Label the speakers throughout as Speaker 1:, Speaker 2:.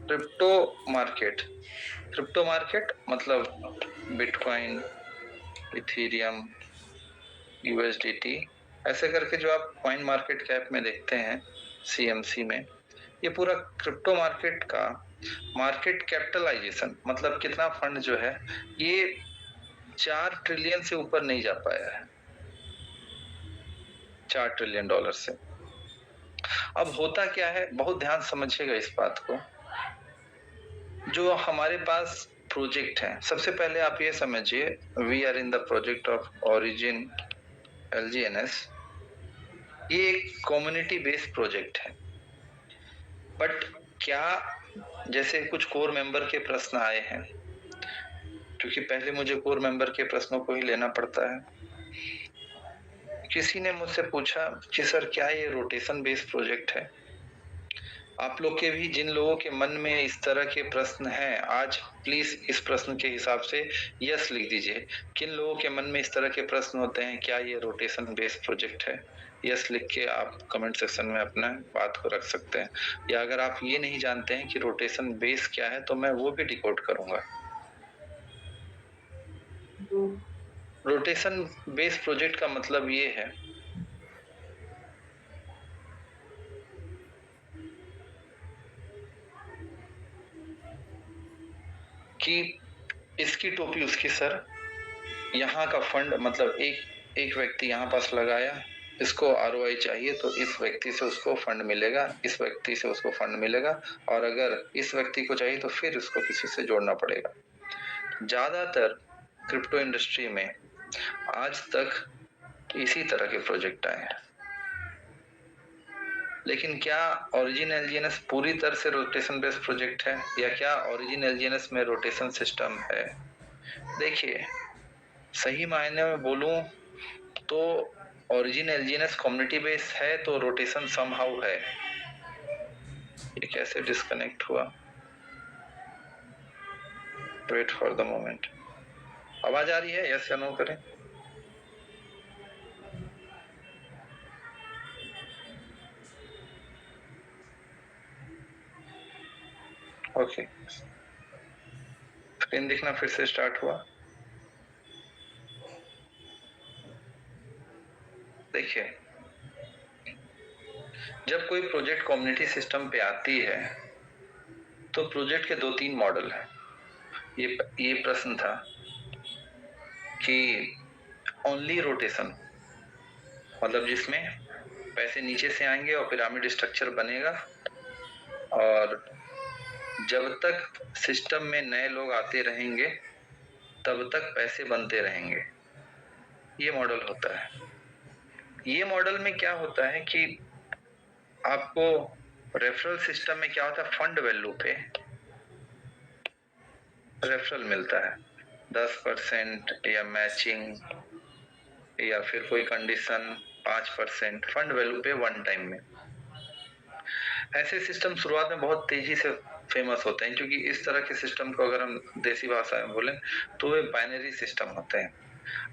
Speaker 1: Crypto market, crypto market मतलब bitcoin, Ethereum, USDT, ऐसे करके जो आप कॉइन मार्केट कैप में देखते हैं, सीएमसी में, ये पूरा क्रिप्टो मार्केट का मार्केट कैपिटलाइजेशन मतलब कितना फंड जो है ये 4 ट्रिलियन से ऊपर नहीं जा पाया है, 4 ट्रिलियन डॉलर से। अब होता क्या है, बहुत ध्यान समझिएगा इस बात को। जो हमारे पास प्रोजेक्ट है, सबसे पहले आप ये समझिए, we are in the project of origin LGNS। ये एक कम्युनिटी बेस्ड प्रोजेक्ट है, बट क्या, जैसे कुछ कोर मेंबर के प्रश्न आए हैं, क्योंकि पहले मुझे कोर मेंबर के प्रश्नों को ही लेना पड़ता है। किसी ने मुझसे पूछा कि सर क्या ये रोटेशन बेस्ड प्रोजेक्ट है? आप लोग के भी जिन लोगों के मन में इस तरह के प्रश्न हैं, आज प्लीज इस प्रश्न के हिसाब से यस लिख दीजिए। किन लोगों के मन में इस तरह के प्रश्न होते हैं, क्या ये रोटेशन बेस्ड प्रोजेक्ट है? यस लिख के आप कमेंट सेक्शन में अपना बात को रख सकते हैं। या अगर आप ये नहीं जानते हैं कि रोटेशन बेस क्या है, तो मैं वो भी डिकोड करूंगा। रोटेशन बेस्ड प्रोजेक्ट का मतलब ये है कि इसकी टोपी उसकी सर, यहाँ का फंड मतलब एक व्यक्ति यहाँ पास लगाया, इसको ROI चाहिए तो इस व्यक्ति से उसको फंड मिलेगा, इस व्यक्ति से उसको फंड मिलेगा, और अगर इस व्यक्ति को चाहिए तो फिर उसको किसी से जोड़ना पड़ेगा। ज्यादातर क्रिप्टो इंडस्ट्री में आज तक इसी तरह के प्रोजेक्ट आए हैं। लेकिन क्या ओरिजिन LGNS पूरी तरह से रोटेशन बेस्ड प्रोजेक्ट है, या क्या ओरिजिन LGNS में रोटेशन सिस्टम है? देखिए, सही मायने में बोलूं तो ओरिजिन LGNS कम्युनिटी बेस है, तो रोटेशन समहाउ है। ये कैसे डिस्कनेक्ट हुआ? Wait for the moment. आवाज आ रही है? यस या नो करें। ओके, स्क्रीन दिखना फिर से स्टार्ट हुआ। देखिए, जब कोई प्रोजेक्ट कम्युनिटी सिस्टम पे आती है तो प्रोजेक्ट के 2-3 मॉडल है। ये प्रश्न था कि ओनली रोटेशन मतलब जिसमें पैसे नीचे से आएंगे और पिरामिड स्ट्रक्चर बनेगा, और जब तक सिस्टम में नए लोग आते रहेंगे तब तक पैसे बनते रहेंगे, ये मॉडल होता है। ये मॉडल में क्या होता है कि आपको रेफरल सिस्टम में क्या होता है, फंड वैल्यू पे रेफरल मिलता है 10% या मैचिंग या फिर कोई कंडीशन 5% फंड वैल्यू पे वन टाइम में। ऐसे सिस्टम शुरुआत में बहुत तेजी से फेमस होते हैं, क्योंकि इस तरह के सिस्टम को अगर हम देसी भाषा में बोलें तो वे बाइनरी सिस्टम होते हैं।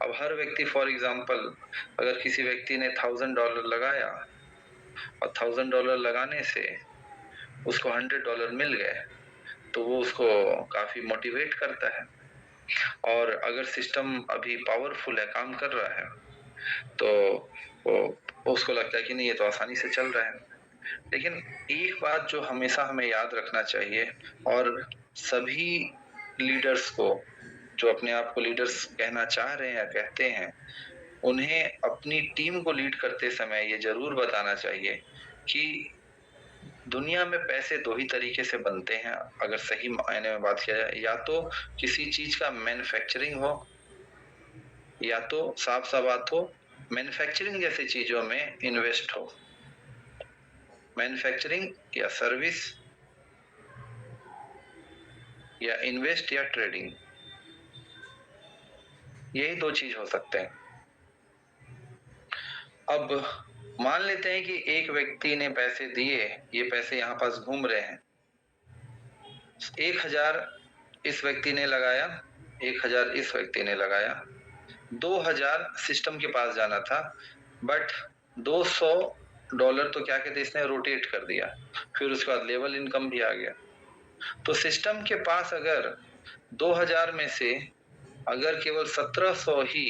Speaker 1: अब हर व्यक्ति, फॉर एग्जांपल, अगर किसी व्यक्ति ने $1000 लगाया और $1000 लगाने से उसको $100 मिल गए, तो वो उसको काफी मोटिवेट करता है। और अगर सिस्टम अभी पावरफुल है, काम कर रहा है, तो वो उसको लगता है कि नहीं, ये तो आसानी से चल रहा है। लेकिन एक बात जो हमेशा हमें याद रखना चाहिए, और सभी लीडर्स को जो अपने आप को लीडर्स कहना चाह रहे हैं या कहते हैं, उन्हें अपनी टीम को लीड करते समय ये जरूर बताना चाहिए कि दुनिया में पैसे 2 ही तरीके से बनते हैं, अगर सही मायने में बात किया जाए। या तो किसी चीज का मैन्युफैक्चरिंग हो, या तो साफ सा बात हो, मैन्युफैक्चरिंग जैसी चीजों में इन्वेस्ट हो। मैन्युफैक्चरिंग या सर्विस, या इन्वेस्ट या ट्रेडिंग, यही 2 चीज हो सकते हैं। अब मान लेते हैं कि एक व्यक्ति ने पैसे दिए, ये पैसे यहाँ पास घूम रहे हैं, 1000 इस व्यक्ति ने लगाया, 1000 इस व्यक्ति ने लगाया, 2000 सिस्टम के पास जाना था, बट 200 डॉलर तो क्या कहते हैं इसने रोटेट कर दिया, फिर उसके बाद लेवल इनकम भी आ गया। तो सिस्टम के पास अगर 2000 में से अगर केवल 1700 ही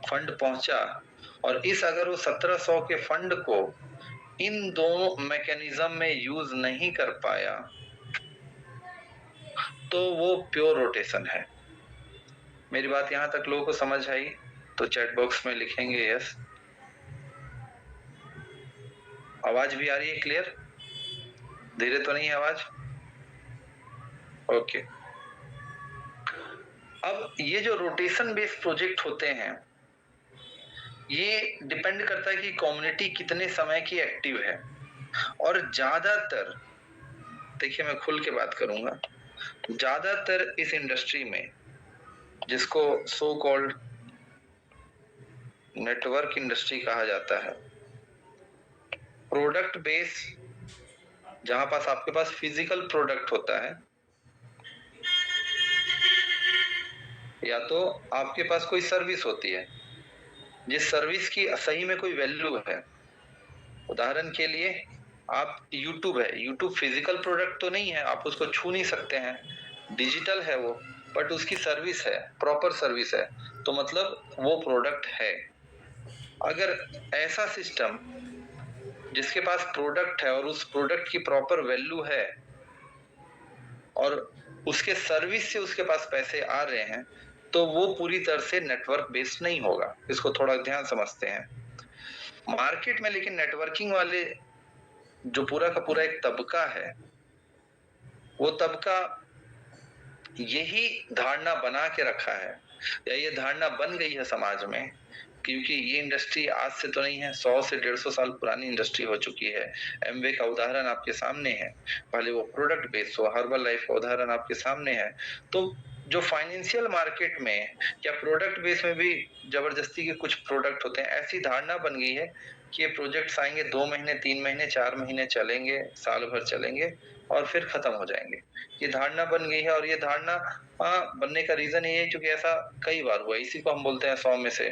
Speaker 1: फंड पहुंचा, और इस अगर वो 1700 के फंड को इन दोनों मैकेनिज्म में यूज नहीं कर पाया, तो वो प्योर रोटेशन है। मेरी बात यहां तक लोगों को समझ आई तो चैट बॉक्स में लिखेंगे यस। आवाज भी आ रही है क्लियर? धीरे तो नहीं है आवाज? ओके। अब ये जो रोटेशन बेस्ड प्रोजेक्ट होते हैं, ये डिपेंड करता है कि कम्युनिटी कितने समय की एक्टिव है। और ज्यादातर, देखिए मैं खुल के बात करूंगा, ज्यादातर इस इंडस्ट्री में जिसको सो कॉल्ड नेटवर्क इंडस्ट्री कहा जाता है, प्रोडक्ट बेस, जहां पास आपके पास फिजिकल प्रोडक्ट होता है, या तो आपके पास कोई सर्विस होती है जिस सर्विस की सही में कोई वैल्यू है। उदाहरण के लिए आप YouTube है, YouTube फिजिकल प्रोडक्ट तो नहीं है, आप उसको छू नहीं सकते हैं, डिजिटल है वो, बट उसकी सर्विस है, प्रॉपर सर्विस है, तो मतलब वो प्रोडक्ट है। अगर ऐसा सिस्टम जिसके पास प्रोडक्ट है और उस प्रोडक्ट की प्रॉपर वैल्यू है और उसके सर्विस से उसके पास पैसे आ रहे हैं, तो वो पूरी तरह से नेटवर्क बेस्ड नहीं होगा। इसको थोड़ा ध्यान समझते हैं। मार्केट में लेकिन नेटवर्किंग वाले जो पूरा का पूरा एक तबका है, वो तबका यही धारणा बना के रखा है, या ये धारणा बन गई है समाज में, क्योंकि ये इंडस्ट्री आज से तो नहीं है, 100 से 150 साल पुरानी इंडस्ट्री हो चुकी है। एमवे का उदाहरण आपके सामने है, पहले वो प्रोडक्ट बेस्ड हो, हर्बल लाइफ का उदाहरण आपके सामने है। तो जो फाइनेंशियल मार्केट में या प्रोडक्ट बेस में भी जबरदस्ती के कुछ प्रोडक्ट होते हैं, ऐसी धारणा बन गई है कि ये प्रोजेक्ट्स आएंगे 2 महीने 3 महीने 4 महीने चलेंगे, साल भर चलेंगे और फिर खत्म हो जाएंगे। ये धारणा बन गई है, और ये धारणा बनने का रीजन ये है क्योंकि ऐसा कई बार हुआ। इसी को हम बोलते हैं 100 में से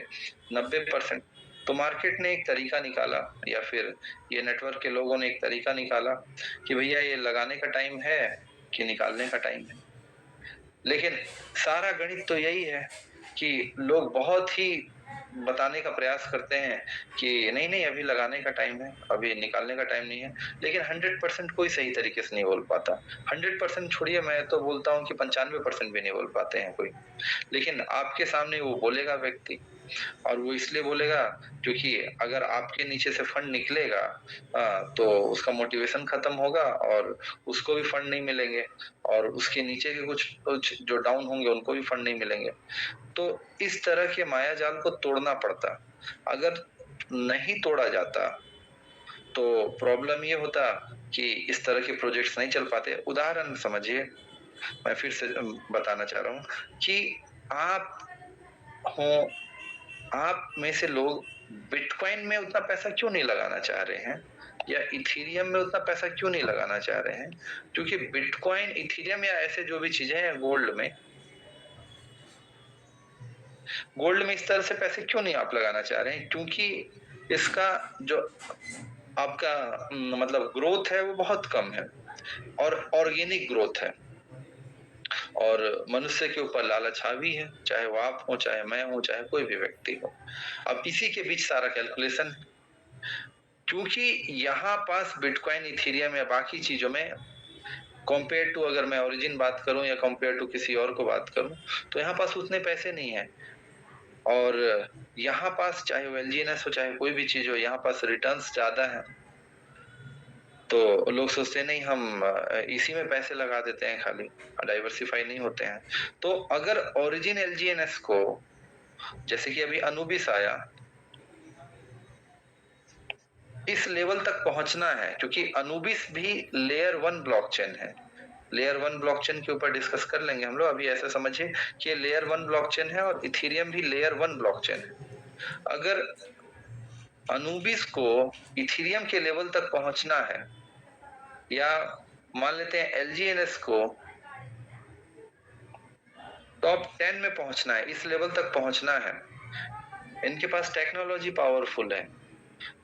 Speaker 1: 90%। तो मार्केट ने एक तरीका निकाला, या फिर ये नेटवर्क के लोगों ने एक तरीका निकाला कि भैया ये लगाने का टाइम है कि निकालने का टाइम है। लेकिन सारा गणित तो यही है कि लोग बहुत ही बताने का प्रयास करते हैं कि नहीं नहीं अभी लगाने का टाइम है, अभी निकालने का टाइम नहीं है, लेकिन 100% कोई सही तरीके से नहीं बोल पाता। 100% छोड़िए, मैं तो बोलता हूँ कि 95% भी नहीं बोल पाते हैं कोई। लेकिन आपके सामने वो बोलेगा व्यक्ति, और वो इसलिए बोलेगा क्योंकि अगर आपके नीचे से फंड निकलेगा तो उसका मोटिवेशन खत्म होगा और उसको भी फंड नहीं मिलेंगे, और उसके नीचे के कुछ जो डाउन होंगे उनको भी फंड नहीं मिलेंगे। तो इस तरह के माया जाल को तोड़ना पड़ता। अगर नहीं तोड़ा जाता तो प्रॉब्लम ये होता कि इस तरह के प्रोजेक्ट्स नहीं चल पाते। उदाहरण समझिए, मैं फिर से बताना चाह रहा हूँ कि आप हो, आप में से लोग बिटकॉइन में उतना पैसा क्यों नहीं लगाना चाह रहे हैं, या इथेरियम में उतना पैसा क्यों नहीं लगाना चाह रहे हैं? क्योंकि बिटकॉइन, इथेरियम या ऐसे जो भी चीजें हैं, गोल्ड में इस तरह से पैसे क्यों नहीं आप लगाना चाह रहे हैं? क्योंकि इसका जो आपका मतलब ग्रोथ है वो बहुत कम है, और ऑर्गेनिक ग्रोथ है, और मनुष्य के ऊपर लालच हावी है, चाहे वो आप हो, चाहे मैं हूं, चाहे कोई भी व्यक्ति हो। अब इसी के बीच सारा कैलकुलेशन, क्योंकि यहाँ पास बिटकॉइन, इथेरियम या बाकी चीजों में कंपेयर टू, अगर मैं ओरिजिन बात करूं या कंपेयर टू किसी और को बात करूं, तो यहाँ पास उतने पैसे नहीं है। और यहाँ पास चाहे वो एलजीएनएस हो, चाहे कोई भी चीज हो, यहाँ पास रिटर्न्स ज्यादा है। तो लोग सोचते हैं नहीं हम इसी में पैसे लगा देते हैं, खाली डाइवर्सिफाई नहीं होते हैं। तो अगर ओरिजिन एलजीएनएस को, जैसे कि अभी अनुबिस आया, इस लेवल तक पहुंचना है, क्योंकि अनुबिस भी लेयर 1 ब्लॉकचेन है। लेयर 1 ब्लॉकचेन के ऊपर डिस्कस कर लेंगे हम लोग। अभी ऐसा समझिए कि लेयर 1 ब्लॉकचेन है और इथेरियम भी लेयर 1 ब्लॉकचेन है। अगर अनुबिस को इथेरियम के लेवल तक पहुंचना है, या मान लेते हैं एलजीएनएस को टॉप 10 में पहुंचना है, इस लेवल तक पहुंचना है, इनके पास टेक्नोलॉजी पावरफुल है,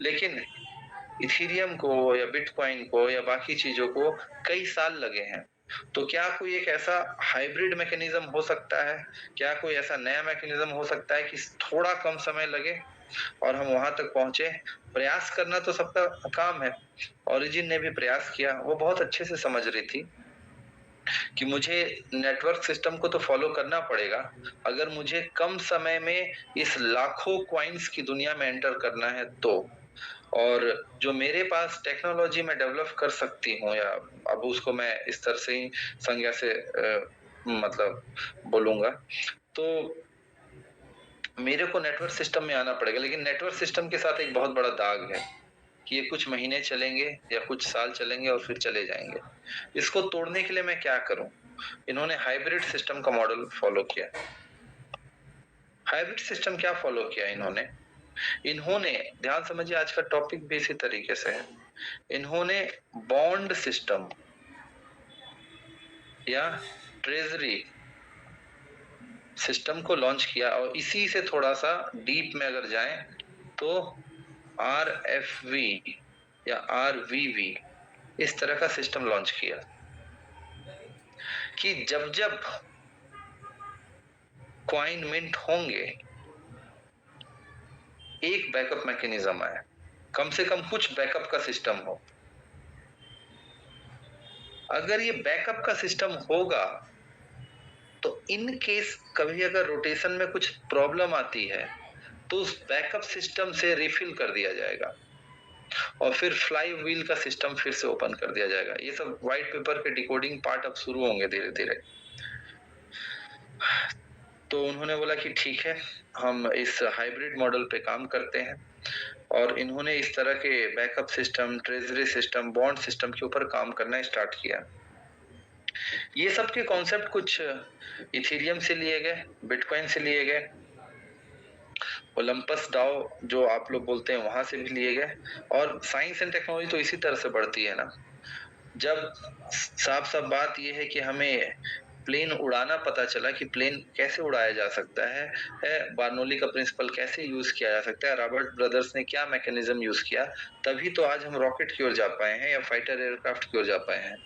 Speaker 1: लेकिन इथेरियम को या बिटकॉइन को या बाकी चीजों को कई साल लगे हैं। तो क्या कोई एक ऐसा हाइब्रिड मैकेनिज्म हो सकता है, क्या कोई ऐसा नया मैकेनिज्म हो सकता है कि थोड़ा कम समय लगे और हम वहां तक पहुंचे? प्रयास करना तो सबका काम है। ओरिजिन ने भी प्रयास किया, वो बहुत अच्छे से समझ रही थी कि मुझे नेटवर्क सिस्टम को तो फॉलो करना पड़ेगा, अगर मुझे कम समय में इस लाखों क्वाइंस की दुनिया में एंटर करना है तो। और जो मेरे पास टेक्नोलॉजी मैं डेवलप कर सकती हूँ, या अब उसको मैं इस तरह से ही संज्ञा से मतलब बोलूंगा, तो मेरे को नेटवर्क सिस्टम में आना पड़ेगा। लेकिन नेटवर्क सिस्टम के साथ एक बहुत बड़ा दाग है कि ये कुछ महीने चलेंगे या कुछ साल चलेंगे और फिर चले जाएंगे। इसको तोड़ने के लिए मैं क्या करूं? इन्होंने हाइब्रिड सिस्टम का मॉडल फॉलो किया। हाइब्रिड सिस्टम क्या फॉलो किया इन्होंने? इन्होंने, ध्यान समझिए, आज का टॉपिक भी इसी तरीके से है। इन्होंने बॉन्ड सिस्टम या ट्रेजरी सिस्टम को लॉन्च किया, और इसी से थोड़ा सा डीप में अगर जाएं तो RFV या RVV इस तरह का सिस्टम लॉन्च किया कि जब जब कॉइन मिंट होंगे एक बैकअप मैकेनिज्म आए, कम से कम कुछ बैकअप का सिस्टम हो। अगर ये बैकअप का सिस्टम होगा तो इन केस कभी अगर रोटेशन में कुछ प्रॉब्लम आती है तो उस बैकअप सिस्टम से रिफिल कर दिया जाएगा और फिर फ्लाई व्हील का सिस्टम फिर से ओपन कर दिया जाएगा। ये सब व्हाइट पेपर के डिकोडिंग पार्ट अब शुरू होंगे धीरे धीरे। तो उन्होंने बोला कि ठीक है, हम इस हाइब्रिड मॉडल पे काम करते हैं, और इन्होंने इस तरह के backup system, treasury system, bond system के ऊपर काम करना स्टार्ट किया। ये सब के कॉन्सेप्ट कुछ इथेरियम से लिए गए, बिटकॉइन से लिए गए, ओलंपस डाओ जो आप लोग बोलते हैं वहां से भी लिए गए। और साइंस एंड टेक्नोलॉजी तो इसी तरह से बढ़ती है ना। जब साफ साफ बात यह है कि हमें प्लेन उड़ाना पता चला कि प्लेन कैसे उड़ाया जा सकता है, बार्नौली का प्रिंसिपल कैसे यूज किया जा सकता है, रॉबर्ट ब्रदर्स ने क्या मैकेनिज्म यूज किया, तभी तो आज हम रॉकेट की ओर जा पाए हैं या फाइटर एयरक्राफ्ट की ओर जा पाए हैं।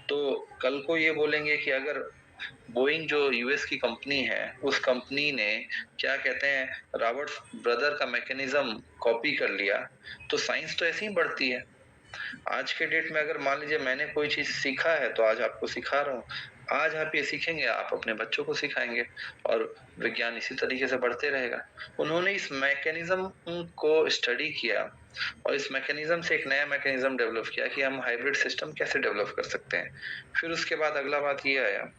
Speaker 1: तो कल को ये बोलेंगे कि अगर बोइंग जो यूएस की कंपनी है, उस कंपनी ने क्या कहते हैं रॉबर्ट ब्रदर का मैकेनिज्म कॉपी कर लिया, तो साइंस तो ऐसे ही बढ़ती है। आज के डेट में अगर मान लीजिए मैंने कोई चीज सीखा है तो आज आपको सिखा रहा हूँ, आज आप ये सीखेंगे, आप अपने बच्चों को सिखाएंगे, और विज्ञान इसी तरीके से बढ़ते रहेगा। उन्होंने इस मैकेनिज्म को स्टडी किया और इस मैकेनिज्म से एक नया मैकेनिज्म डेवलप किया कि हम हाइब्रिड सिस्टम कैसे डेवलप कर सकते हैं। फिर उसके बाद अगला बात ये आया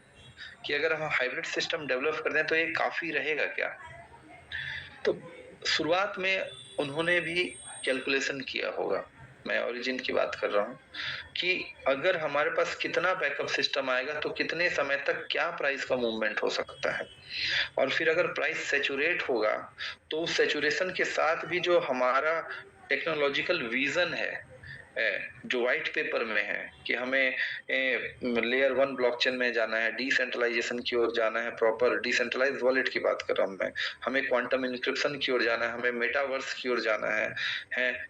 Speaker 1: कि अगर हम हाइब्रिड सिस्टम डेवलप कर दें तो ये काफी रहेगा क्या? तो शुरुआत में उन्होंने भी कैलकुलेशन किया होगा, मैं ओरिजिन की बात कर रहा हूँ, कि अगर हमारे पास कितना बैकअप सिस्टम आएगा तो कितने समय तक क्या प्राइस का मूवमेंट हो सकता है, और फिर अगर प्राइस सैचुरेट होगा तो उस सैचुरेशन के साथ भी जो हमारा टेक्नोलॉजिकल विजन है, जो व्हाइट पेपर में है कि हमें लेयर 1 ब्लॉकचेन में जाना है, डिसेंट्रलाइजेशन की ओर जाना है, प्रॉपर डिसेंट्रलाइज्ड वॉलेट की बात कर रहा हूं मैं, हमें क्वांटम इनक्रिप्शन की ओर जाना है, हमें मेटावर्स की ओर जाना है,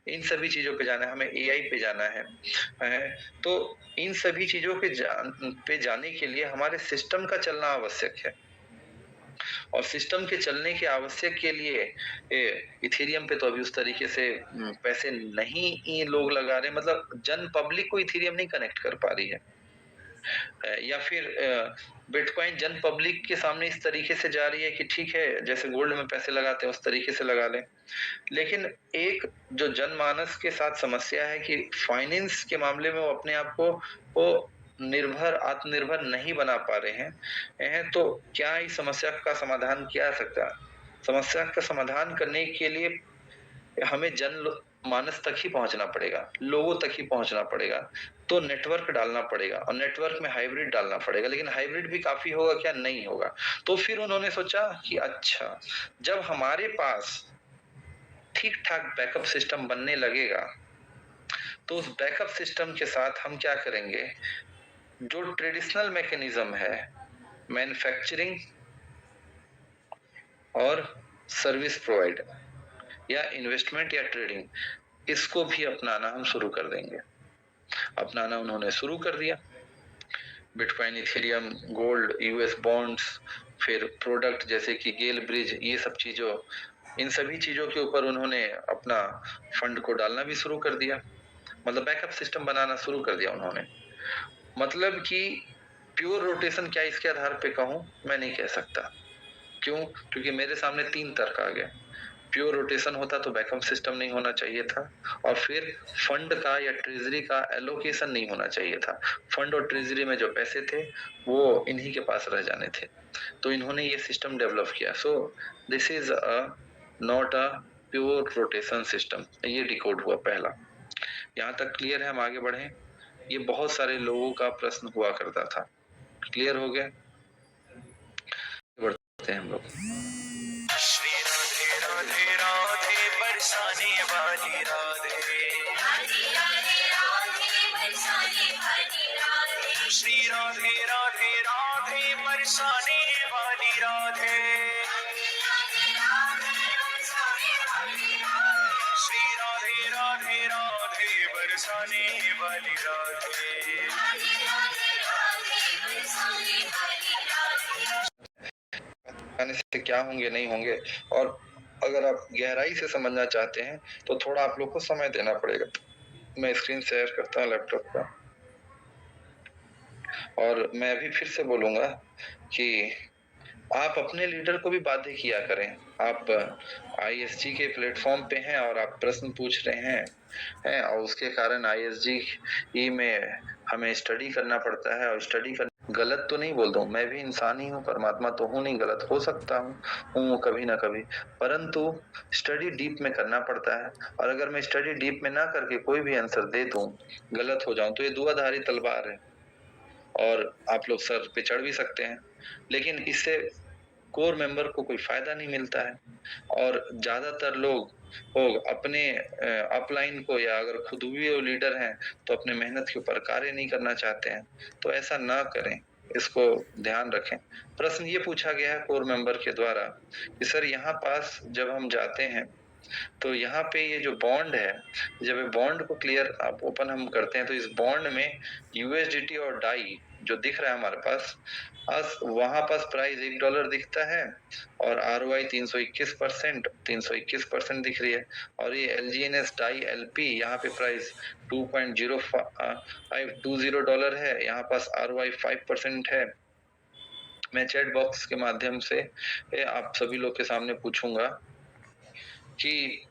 Speaker 1: इन सभी चीजों पे जाना है, हमें एआई पे जाना है। तो इन सभी चीजों पे जाने के लिए हमारे सिस्टम का चलना आवश्यक है, और सिस्टम के चलने के आवश्यक के लिए इथेरियम पे तो अभी उस तरीके से पैसे नहीं लोग लगा रहे, मतलब जन पब्लिक को इथेरियम नहीं कनेक्ट कर पा रही है, या फिर बिटकॉइन जन पब्लिक के सामने इस तरीके से जा रही है कि ठीक है जैसे गोल्ड में पैसे लगाते हैं उस तरीके से लगा लें। लेकिन एक जो जनमानस के साथ समस्या है कि फाइनेंस के मामले में वो अपने आप को वो आत्मनिर्भर नहीं बना पा रहे हैं, तो क्या इस समस्या का समाधान किया जा सकता है? समस्या का समाधान करने के लिए हमें मानस तक ही पहुंचना पड़ेगा, लोगों तक ही पहुंचना पड़ेगा, तो नेटवर्क डालना पड़ेगा और नेटवर्क में हाइब्रिड डालना पड़ेगा। लेकिन हाइब्रिड भी काफी होगा क्या? नहीं होगा। तो फिर उन्होंने सोचा कि अच्छा, जब हमारे पास ठीक ठाक बैकअप सिस्टम बनने लगेगा तो उस बैकअप सिस्टम के साथ हम क्या करेंगे, जो ट्रेडिशनल मैकेनिज्म है मैन्युफैक्चरिंग और सर्विस प्रोवाइडर या इन्वेस्टमेंट या ट्रेडिंग, इसको भी अपनाना हम शुरू कर देंगे। अपनाना उन्होंने शुरू कर दिया। Bitcoin, Ethereum, gold, US bonds, फिर प्रोडक्ट जैसे कि गेल ब्रिज, ये सब चीजों, इन सभी चीजों के ऊपर उन्होंने अपना फंड को डालना भी शुरू कर दिया। मतलब बैकअप सिस्टम बनाना शुरू कर दिया उन्होंने। मतलब कि प्योर रोटेशन क्या इसके आधार पे कहूं, मैं नहीं कह सकता। क्यों? क्योंकि मेरे सामने 3 तर्क आ गए। प्योर रोटेशन होता तो बैकअप सिस्टम नहीं होना चाहिए था, और फिर फंड का या ट्रेजरी का एलोकेशन नहीं होना चाहिए था। फंड और ट्रेजरी में जो पैसे थे वो इन्हीं के पास रह जाने थे। तो इन्होंने ये सिस्टम डेवलप किया। So this is not a pure rotation system. ये डिकोड हुआ पहला। यहाँ तक क्लियर है? हम आगे बढ़े। ये बहुत सारे लोगों का प्रश्न हुआ करता था। क्लियर हो गया? बढ़ते हैं हम लोग।
Speaker 2: श्री राधे राधे राधे बरसाने वाली राधे, श्री राधे राधे राधे बरसाने वाली राधे, श्री राधे राधे राधे बरसाने वाली राधे।
Speaker 1: गाने से क्या होंगे नहीं होंगे, और अगर आप गहराई से समझना चाहते हैं तो थोड़ा आप लोग को समय देना पड़ेगा। मैं स्क्रीन शेयर करता हूँ लैपटॉप का, और मैं भी फिर से बोलूंगा कि आप अपने लीडर को भी बाध्य किया करें। आप आईएसजी के प्लेटफॉर्म पे हैं और आप प्रश्न पूछ रहे हैं और उसके कारण आईएसजी में हमें स्टडी करना पड़ता है, और स्टडी कर गलत तो नहीं बोल दूं, मैं भी इंसान ही हूँ, परमात्मा तो हूँ नहीं, गलत हो सकता हूँ कभी ना कभी, परंतु स्टडी डीप में करना पड़ता है। और अगर मैं स्टडी डीप में ना करके कोई भी आंसर दे दूं, गलत हो जाऊं, तो ये दुआधारी तलवार है और आप लोग सर पे चढ़ भी सकते हैं, लेकिन इससे कोर मेंबर को कोई फायदा नहीं मिलता है। और ज्यादातर लोग अपने अपलाइन को, या अगर खुद भी वो लीडर हैं तो अपने मेहनत के ऊपर कार्य नहीं करना चाहते हैं। तो ऐसा ना करें, इसको ध्यान रखें। प्रश्न ये पूछा गया है कोर मेंबर के द्वारा कि सर यहाँ पास जब हम जाते हैं तो यहाँ पे ये जो बॉन्ड है, जब ये बॉन्ड को क्लियर आप ओपन हम करते हैं तो इस बॉन्ड में यूएसडीटी और डाई जो दिख रहा है हमारे पास, आज वहां पास प्राइस $1 दिखता है और ROI 321% दिख रही है। और ये LGNS डाई LP यहाँ पे प्राइस $2.0520 है, यहाँ पास ROI 5% है। मैं चैट बॉक्स के माध्यम से आप सभी लोग के सामने पूछूंगा कि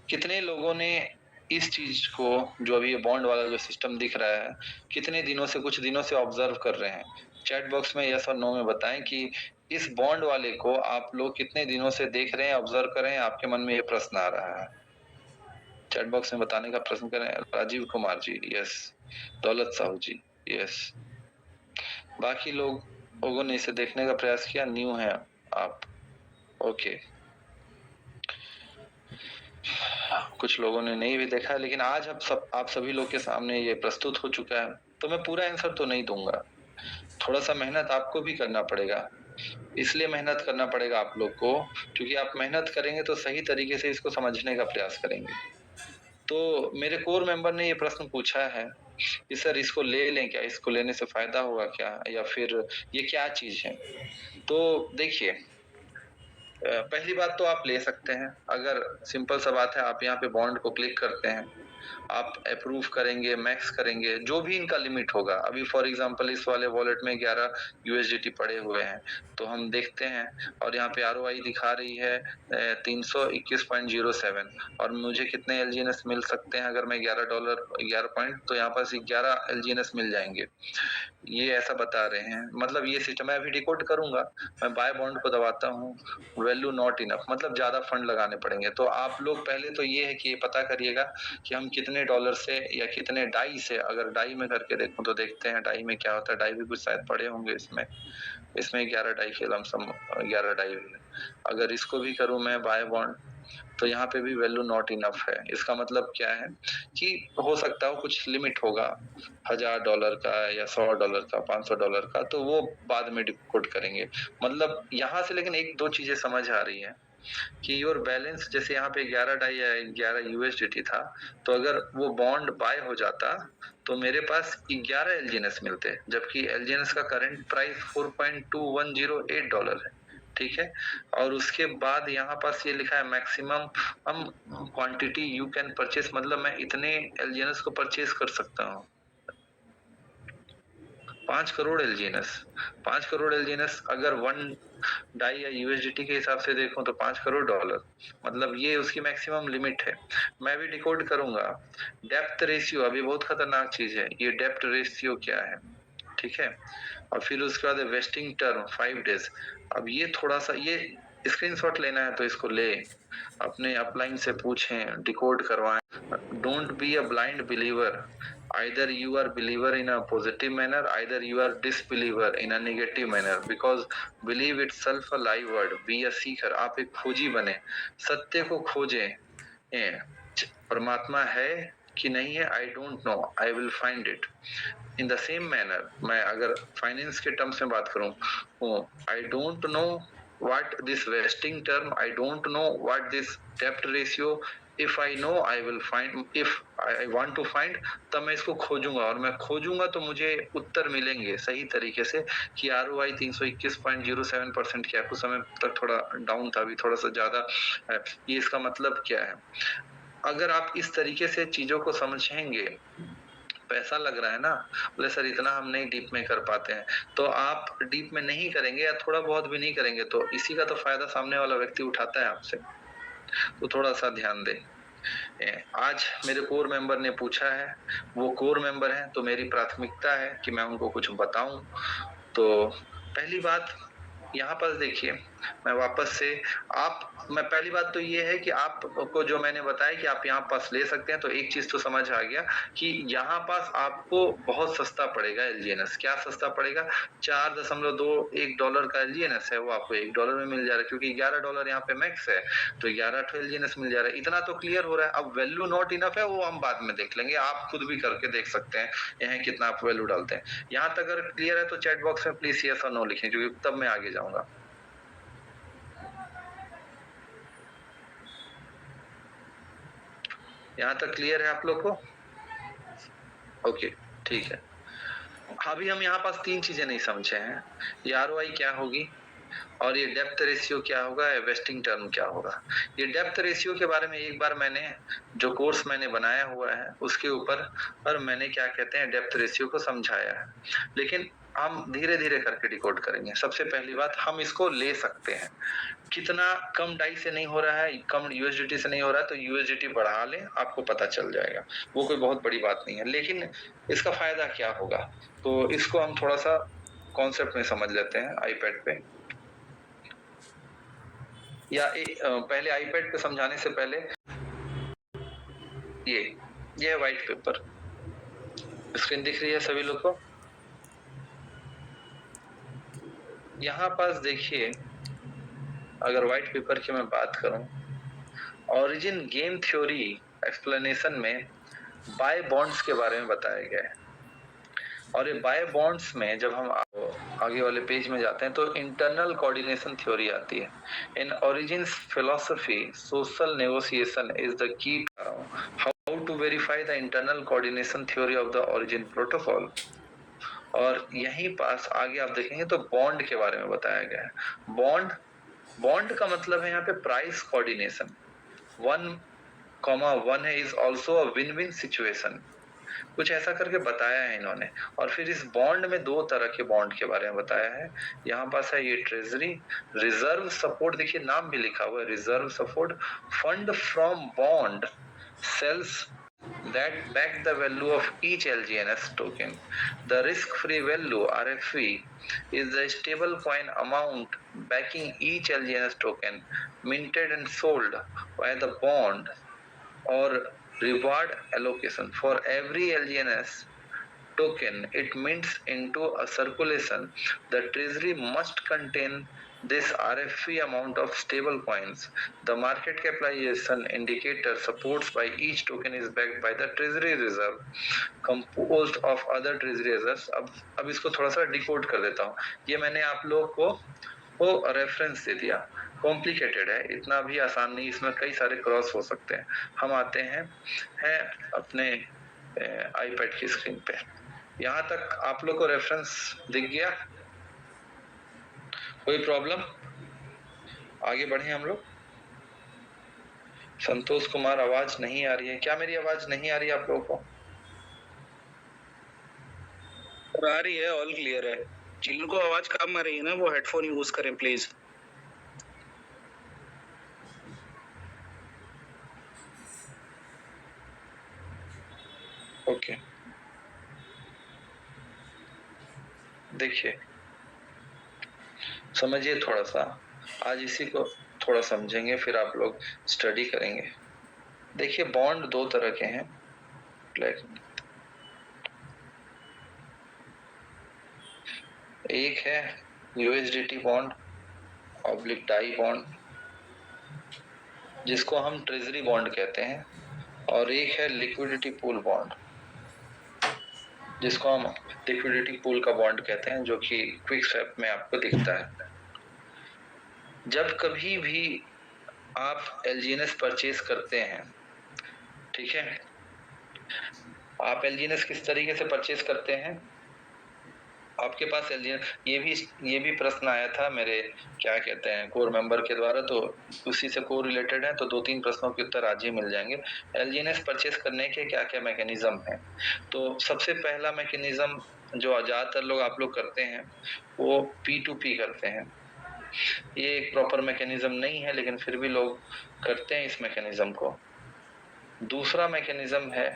Speaker 1: कितने लोगों ने इस चीज को, जो अभी ये बॉन्ड वाला जो सिस्टम दिख रहा है, कितने दिनों से, कुछ दिनों से ऑब्जर्व कर रहे हैं। चैट बॉक्स में यस और नो में बताएं कि इस बॉन्ड वाले को आप लोग कितने दिनों से देख रहे हैं, ऑब्जर्व कर रहे हैं। आपके मन में ये प्रश्न आ रहा है, चैट बॉक्स में बताने का प्रश्न करें। राजीव कुमार जी यस, दौलत साहू जी यस, बाकी लोगों ने इसे देखने का प्रयास किया, न्यू है आप, ओके। कुछ लोगों ने नहीं भी देखा, लेकिन आज आप सभी लोग के सामने ये प्रस्तुत हो चुका है, तो मैं पूरा आंसर तो नहीं दूंगा। थोड़ा सा मेहनत आपको भी करना पड़ेगा। इसलिए मेहनत करना पड़ेगा आप लोग को क्योंकि आप मेहनत करेंगे तो सही तरीके से इसको समझने का प्रयास करेंगे। तो मेरे कोर मेंबर ने ये प्रश्न पूछा है कि सर इसको ले लें क्या, इसको लेने से फायदा होगा क्या, या फिर ये क्या चीज है। तो देखिए, पहली बात तो आप ले सकते हैं। अगर सिंपल सा बात है, आप यहाँ पे बॉन्ड को क्लिक करते हैं, आप अप्रूव करेंगे, मैक्स करेंगे, जो भी इनका लिमिट होगा। अभी फॉर एग्जांपल इस वाले वॉलेट में 11 USDT पड़े हुए हैं, तो हम देखते हैं और यहाँ पे ROI दिखा रही है 321.07, और मुझे कितने LGNS मिल सकते हैं अगर मैं $11 तो यहाँ पास 11 LGNS मिल जाएंगे, ये ऐसा बता रहे हैं। मतलब ये सिस्टम मैं अभी डिकोड करूंगा, मैं बाय बॉन्ड को दबाता हूँ, वैल्यू नॉट इनफ, मतलब ज्यादा फंड लगाने पड़ेंगे। तो आप लोग पहले तो ये है कि ये पता करिएगा कि हम कितने डॉलर से या कितने डाई से, अगर डाई में करके देखूं तो देखते हैं डाई में क्या होता है। डाई भी कुछ शायद पड़े होंगे इसमें 11 डाई के लमसम 11 डाई है। अगर इसको भी करूं मैं बाय बॉन्ड, तो यहाँ पे भी वैल्यू नॉट इनफ है। इसका मतलब क्या है कि हो सकता हो कुछ लिमिट होगा $1000 का या $100 का, $500 का, तो वो बाद में डिकोड करेंगे। मतलब यहाँ से लेकिन एक दो चीजें समझ आ रही है कि योर बैलेंस, जैसे यहाँ पे 11 डाई या 11 यूएसडीटी था, तो अगर वो बॉन्ड बाय हो जाता तो मेरे पास 11 एलजीएनएस मिलते, जबकि एलजीएनएस का करंट प्राइस $4.2108 है। ठीक है, और उसके बाद यहाँ पास ये लिखा है मैक्सिमम हम क्वांटिटी यू कैन परचेस, मतलब मैं इतने एलजीएनएस को परचेस कर सकता हूँ। 5 करोड़ एलजीएनएस, 5 करोड़ एलजीएनएस अगर 1 डाई या यूएसडीटी के हिसाब से देखूं तो $5 करोड़, मतलब ये उसकी मैक्सिमम लिमिट है। मैं भी डिकोड करूंगा। डेप्थ रेशियो अभी बहुत खतरनाक चीज है, ये डेप्थ रेशियो क्या है, ठीक है। और फिर उसके बाद वेस्टिंग टर्म 5 डेज। अब ये थोड़ा सा, ये स्क्रीनशॉट लेना है तो इसको ले, अपने अपलाइन से पूछें, डिकोड करवाएं। Don't be a blind believer, either you are believer in a positive manner, either you are disbeliever in a negative manner, because believe itself a lie word. Be a seeker, आप एक खोजी बने, सत्य को खोजें। परमात्मा है कि नहीं है, I don't know, I will find it. In the same manner, मैं अगर फाइनेंस के टर्म्स में बात करूं, I don't know what this vesting term, I don't know what this debt ratio, if I know I will find, if I want to find, तब मैं इसको खोजूंगा, और मैं खोजूंगा तो मुझे उत्तर मिलेंगे सही तरीके से कि ROI 321.07% क्या, कुछ समय तक थोड़ा डाउन था, अभी थोड़ा सा ज्यादा है, ये इसका मतलब क्या है। अगर आप इस तरीके से चीजों को समझेंगे, पैसा लग रहा है ना, बोले सर इतना हम नहीं डीप में कर पाते हैं, तो आप डीप में नहीं करेंगे या थोड़ा बहुत भी नहीं करेंगे तो इसी का तो फायदा सामने वाला व्यक्ति उठाता है आपसे, तो थोड़ा सा ध्यान दें। आज मेरे कोर मेंबर ने पूछा है, वो कोर मेंबर है तो मेरी प्राथमिकता है कि मैं उनको कुछ बताऊं। तो पहली बात यहाँ पर देखिए, मैं वापस से मैं पहली बात तो ये है कि आपको जो मैंने बताया कि आप यहाँ पास ले सकते हैं, तो एक चीज तो समझ आ गया कि यहाँ पास आपको बहुत सस्ता पड़ेगा एलजीएनएस। क्या सस्ता पड़ेगा, $4.21 का एलजीएनएस है, वो आपको $1 में मिल जा रहा है, क्योंकि $11 यहाँ पे मैक्स है, तो 11 एलजीएनएस मिल जा रहा है। इतना तो क्लियर हो रहा है। अब वैल्यू नॉट इनफ है, वो हम बाद में देख लेंगे, आप खुद भी करके देख सकते हैं यहाँ कितना आप वैल्यू डालते हैं। यहाँ तक अगर क्लियर है तो चैट बॉक्स में प्लीज यस और नो लिखें, क्योंकि तब मैं आगे जाऊंगा। यहाँ तक क्लियर है आप लोग को? ओके, ठीक है। अभी हम यहाँ पास 3 चीजें नहीं समझे हैं, ये ROI क्या होगी, और ये डेप्थ रेशियो क्या होगा, वेस्टिंग टर्म क्या होगा। ये डेप्थ रेशियो के बारे में एक बार मैंने जो कोर्स मैंने बनाया हुआ है उसके ऊपर और मैंने क्या कहते हैं डेप्थ रेशियो को समझाया है, लेकिन हम धीरे धीरे करके डिकोड करेंगे। सबसे पहली बात, हम इसको ले सकते हैं, कितना कम डाई से नहीं हो रहा है, कम यूएसडीटी से नहीं हो रहा है, तो यूएसडीटी बढ़ा लें, आपको पता चल जाएगा, वो कोई बहुत बड़ी बात नहीं है। लेकिन इसका फायदा क्या होगा, तो इसको हम थोड़ा सा कॉन्सेप्ट में समझ लेते हैं आईपैड पे, या पहले आईपैड पे समझाने से पहले ये व्हाइट पेपर स्क्रीन दिख रही है सभी लोग को? यहाँ पास देखिए, अगर व्हाइट पेपर की मैं बात करूं, ओरिजिन गेम थ्योरी एक्सप्लेनेशन में बाय बॉन्ड्स के बारे में बताया गया है, और ये बाय बॉन्ड्स में जब हम आगे वाले पेज में जाते हैं तो इंटरनल कोऑर्डिनेशन थ्योरी आती है। In origins philosophy social negotiation is the key, how to verify the internal coordination theory of the origin protocol. और यहीं पास आगे आप देखेंगे तो बॉन्ड के बारे में बताया गया है। बॉन्ड का मतलब है यहाँ पे प्राइस कोऑर्डिनेशन। 1,1 है is also a win win situation, कुछ ऐसा करके बताया है इन्होंने। और फिर इस बॉन्ड में 2 तरह के बॉन्ड के बारे में बताया है। यहाँ पास है ये ट्रेजरी रिजर्व सपोर्ट, देखिए नाम भी लिखा हुआ है reserve support, fund from bond sales that back the value of each LGNS token. The risk-free value RFV is the stable coin amount backing each LGNS token minted and sold by the bond or reward allocation. For every LGNS token it mints into a circulation, the treasury must contain this RFV amount of stable coins. The market capitalization indicator supports by each token is backed by the treasury reserve composed of other treasury reserves. अब इसको थोड़ा सा decode कर देता हूँ। ये मैंने आप लोगों को रेफरेंस दे दिया, कॉम्प्लिकेटेड है, इतना भी आसान नहीं, इसमें कई सारे क्रॉस हो सकते हैं। हम आते हैं अपने आईपैड की स्क्रीन पे। यहाँ तक आप लोग को रेफरेंस दिख गया? कोई प्रॉब्लम? आगे बढ़े हम लोग। संतोष कुमार, आवाज नहीं आ रही है क्या? मेरी आवाज नहीं आ रही है आप लोगों को?
Speaker 3: आ रही है, ऑल क्लियर है। जिनको आवाज कम आ रही है ना, वो हेडफोन यूज करें प्लीज।
Speaker 1: ओके, देखिए समझिए थोड़ा सा, आज इसी को थोड़ा समझेंगे, फिर आप लोग स्टडी करेंगे। देखिए बॉन्ड दो तरह के हैं, एक है USDT bond oblique DAI bond, जिसको हम ट्रेजरी बॉन्ड कहते हैं, और एक है लिक्विडिटी पूल बॉन्ड, जिसको हम लिक्विडिटी पूल का बॉन्ड कहते हैं, जो कि क्विक स्वैप में आपको दिखता है। जब कभी भी आप एलजीएनएस परचेज करते हैं, ठीक है, आप एलजीएनएस किस तरीके से परचेज करते हैं? आपके पास एलजीएनएस, ये भी प्रश्न आया था मेरे क्या कहते हैं कोर मेंबर के द्वारा, तो उसी से को रिलेटेड है, तो 2-3 प्रश्नों के उत्तर आज ही मिल जाएंगे। एलजीएनएस परचेज करने के क्या क्या मैकेनिज्म है? तो सबसे पहला मैकेनिज्म जो ज्यादातर लोग आप लोग करते हैं, वो P2P करते हैं। ये एक प्रॉपर मैकेनिज्म नहीं है, लेकिन फिर भी लोग करते हैं इस मैकेनिज्म को। दूसरा मैकेनिज्म है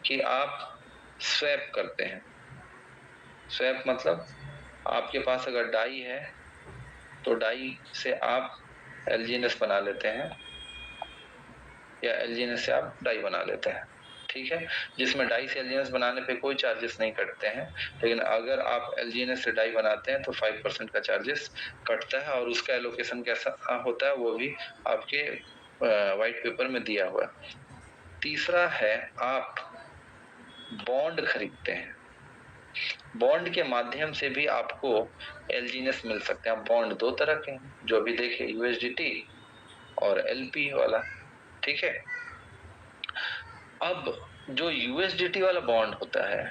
Speaker 1: कि आप स्वैप करते हैं। स्वैप मतलब आपके पास अगर डाई है तो डाई से आप एलजीएनएस बना लेते हैं, या एलजीएनएस से आप डाई बना लेते हैं, ठीक है, जिसमें डाई से एलजीएनएस बनाने पे कोई चार्जेस नहीं कटते हैं, लेकिन अगर आप एलजीएनएस से डाई बनाते हैं तो 5% का चार्जेस कटता है, और उसका एलोकेशन कैसा होता है वो भी आपके व्हाइट पेपर में दिया हुआ है। तीसरा है आप बॉन्ड खरीदते हैं। बॉन्ड के माध्यम से भी आपको एलजीएनएस मिल सकते हैं। बॉन्ड दो तरह के हैं, जो अभी देखे, यूएसडीटी और एलपी वाला, ठीक है। अब जो यूएसडीटी वाला बॉन्ड होता है,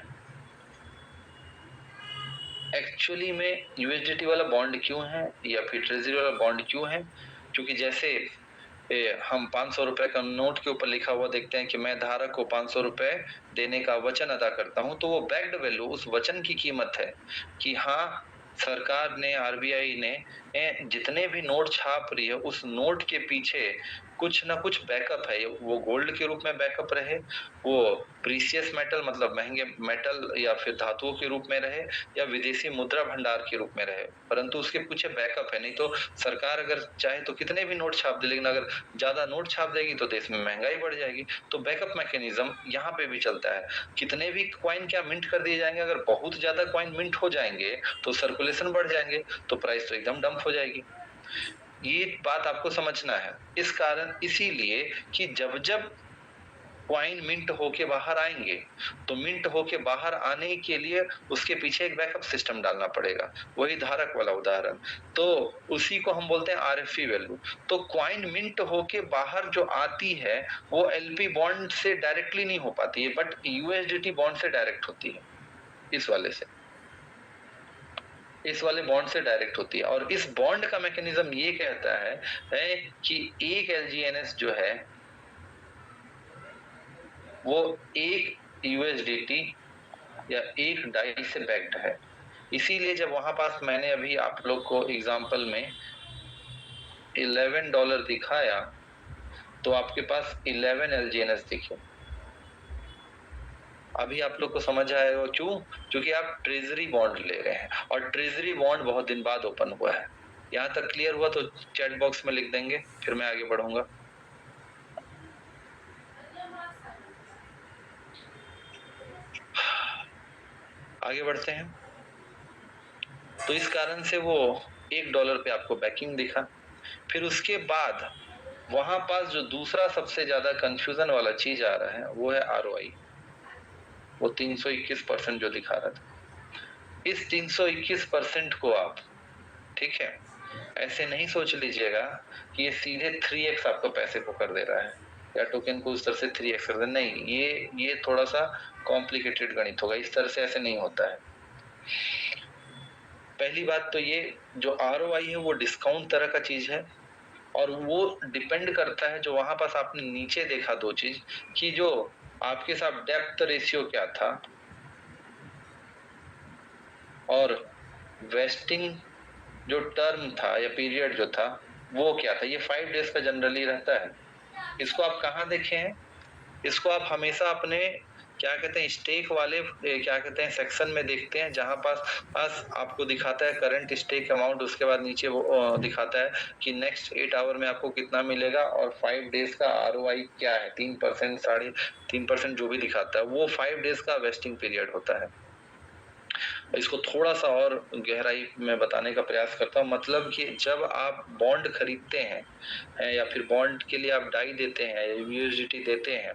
Speaker 1: एक्चुअली में यूएसडीटी वाला बॉन्ड क्यों है या फिर ट्रेजरी वाला बॉन्ड क्यों है? क्योंकि जैसे हम 500 रुपए का नोट के ऊपर लिखा हुआ देखते हैं कि मैं धारक को 500 रुपए देने का वचन अदा करता हूं, तो वो बैक्ड वैल्यू उस वचन की कीमत है कि हाँ, सरकार ने, आरबीआई ने जितने भी नोट छाप रही है, उस नोट के पीछे कुछ ना कुछ बैकअप है। वो गोल्ड के रूप में बैकअप रहे, वो प्रीशियस मेटल मतलब महंगे मेटल या फिर धातुओं के रूप में रहे, या विदेशी मुद्रा भंडार के रूप में रहे, परंतु उसके पीछे बैकअप है। नहीं तो सरकार अगर चाहे तो कितने भी नोट छाप दे, लेकिन अगर ज्यादा नोट छाप देगी तो देश में महंगाई बढ़ जाएगी। तो बैकअप मैकेनिज्म यहाँ पे भी चलता है। कितने भी कॉइन क्या मिंट कर दिए जाएंगे, अगर बहुत ज्यादा कॉइन मिंट हो जाएंगे तो सर्कुलेशन बढ़ जाएंगे, तो प्राइस तो एकदम डंप हो जाएगी। ये बात आपको समझना है। इस कारण, इसीलिए कि जब जब कॉइन मिंट होके बाहर आएंगे, तो मिंट होके बाहर आने के लिए उसके पीछे एक बैकअप सिस्टम डालना पड़ेगा। वही धारक वाला उदाहरण, तो उसी को हम बोलते हैं आरएफई वैल्यू। तो कॉइन मिंट होके बाहर जो आती है, वो एलपी बॉन्ड से डायरेक्टली नहीं हो पाती है, बट यूएसडीटी बॉन्ड से डायरेक्ट होती है। इस वाले बॉन्ड से डायरेक्ट होती है। और इस बॉन्ड का मैकेनिज्म ये कहता है कि एक एलजीएनएस जो है वो एक यूएसडीटी या एक डाई से बैक्ड है। इसीलिए जब वहां पास मैंने अभी आप लोग को एग्जांपल में $11 दिखाया, तो आपके पास 11 एलजीएनएस दिखे। अभी आप लोग को समझ आएगा क्यों? क्योंकि आप ट्रेजरी बॉन्ड ले रहे हैं, और ट्रेजरी बॉन्ड बहुत दिन बाद ओपन हुआ है। यहाँ तक क्लियर हुआ तो चैट बॉक्स में लिख देंगे, फिर मैं आगे बढ़ूंगा। आगे बढ़ते हैं। तो इस कारण से वो $1 पे आपको बैकिंग दिखा। फिर उसके बाद वहां पास जो दूसरा सबसे ज्यादा कंफ्यूजन वाला चीज आ रहा है, वो है आरओआई। वो 321% जो दिखा रहा था, इस 321% को आप, ठीक है, ऐसे नहीं सोच लीजिएगा कि ये सीधे 3x आपको पैसे को कर दे रहा है या टोकन को उस तरह से 3x कर दे, नहीं, ये थोड़ा सा कॉम्प्लिकेटेड गणित होगा, इस तरह से ऐसे नहीं होता है। पहली बात तो ये जो ROI है वो डिस्काउंट तरह का चीज है और वो डिपेंड करता है, जो वहां पास आपने नीचे देखा दो चीज कि जो आपके साथ डेप्थ रेशियो क्या था और वेस्टिंग जो टर्म था या पीरियड जो था वो क्या था, ये 5 डेज का जनरली रहता है। इसको आप कहाँ देखे हैं? इसको आप हमेशा अपने क्या कहते हैं स्टेक वाले क्या कहते हैं सेक्शन में देखते हैं, जहां पास आपको दिखाता है करंट स्टेक अमाउंट, उसके बाद नीचे वो दिखाता है कि नेक्स्ट 8 आवर में आपको कितना मिलेगा और 5 डेज का ROI क्या है, 3%, 3.5% जो भी दिखाता है वो 5 डेज का वेस्टिंग पीरियड होता है। इसको थोड़ा सा और गहराई में बताने का प्रयास करता हूँ, मतलब कि जब आप बॉन्ड खरीदते हैं या फिर बॉन्ड के लिए आप डाई देते हैं या USDT देते हैं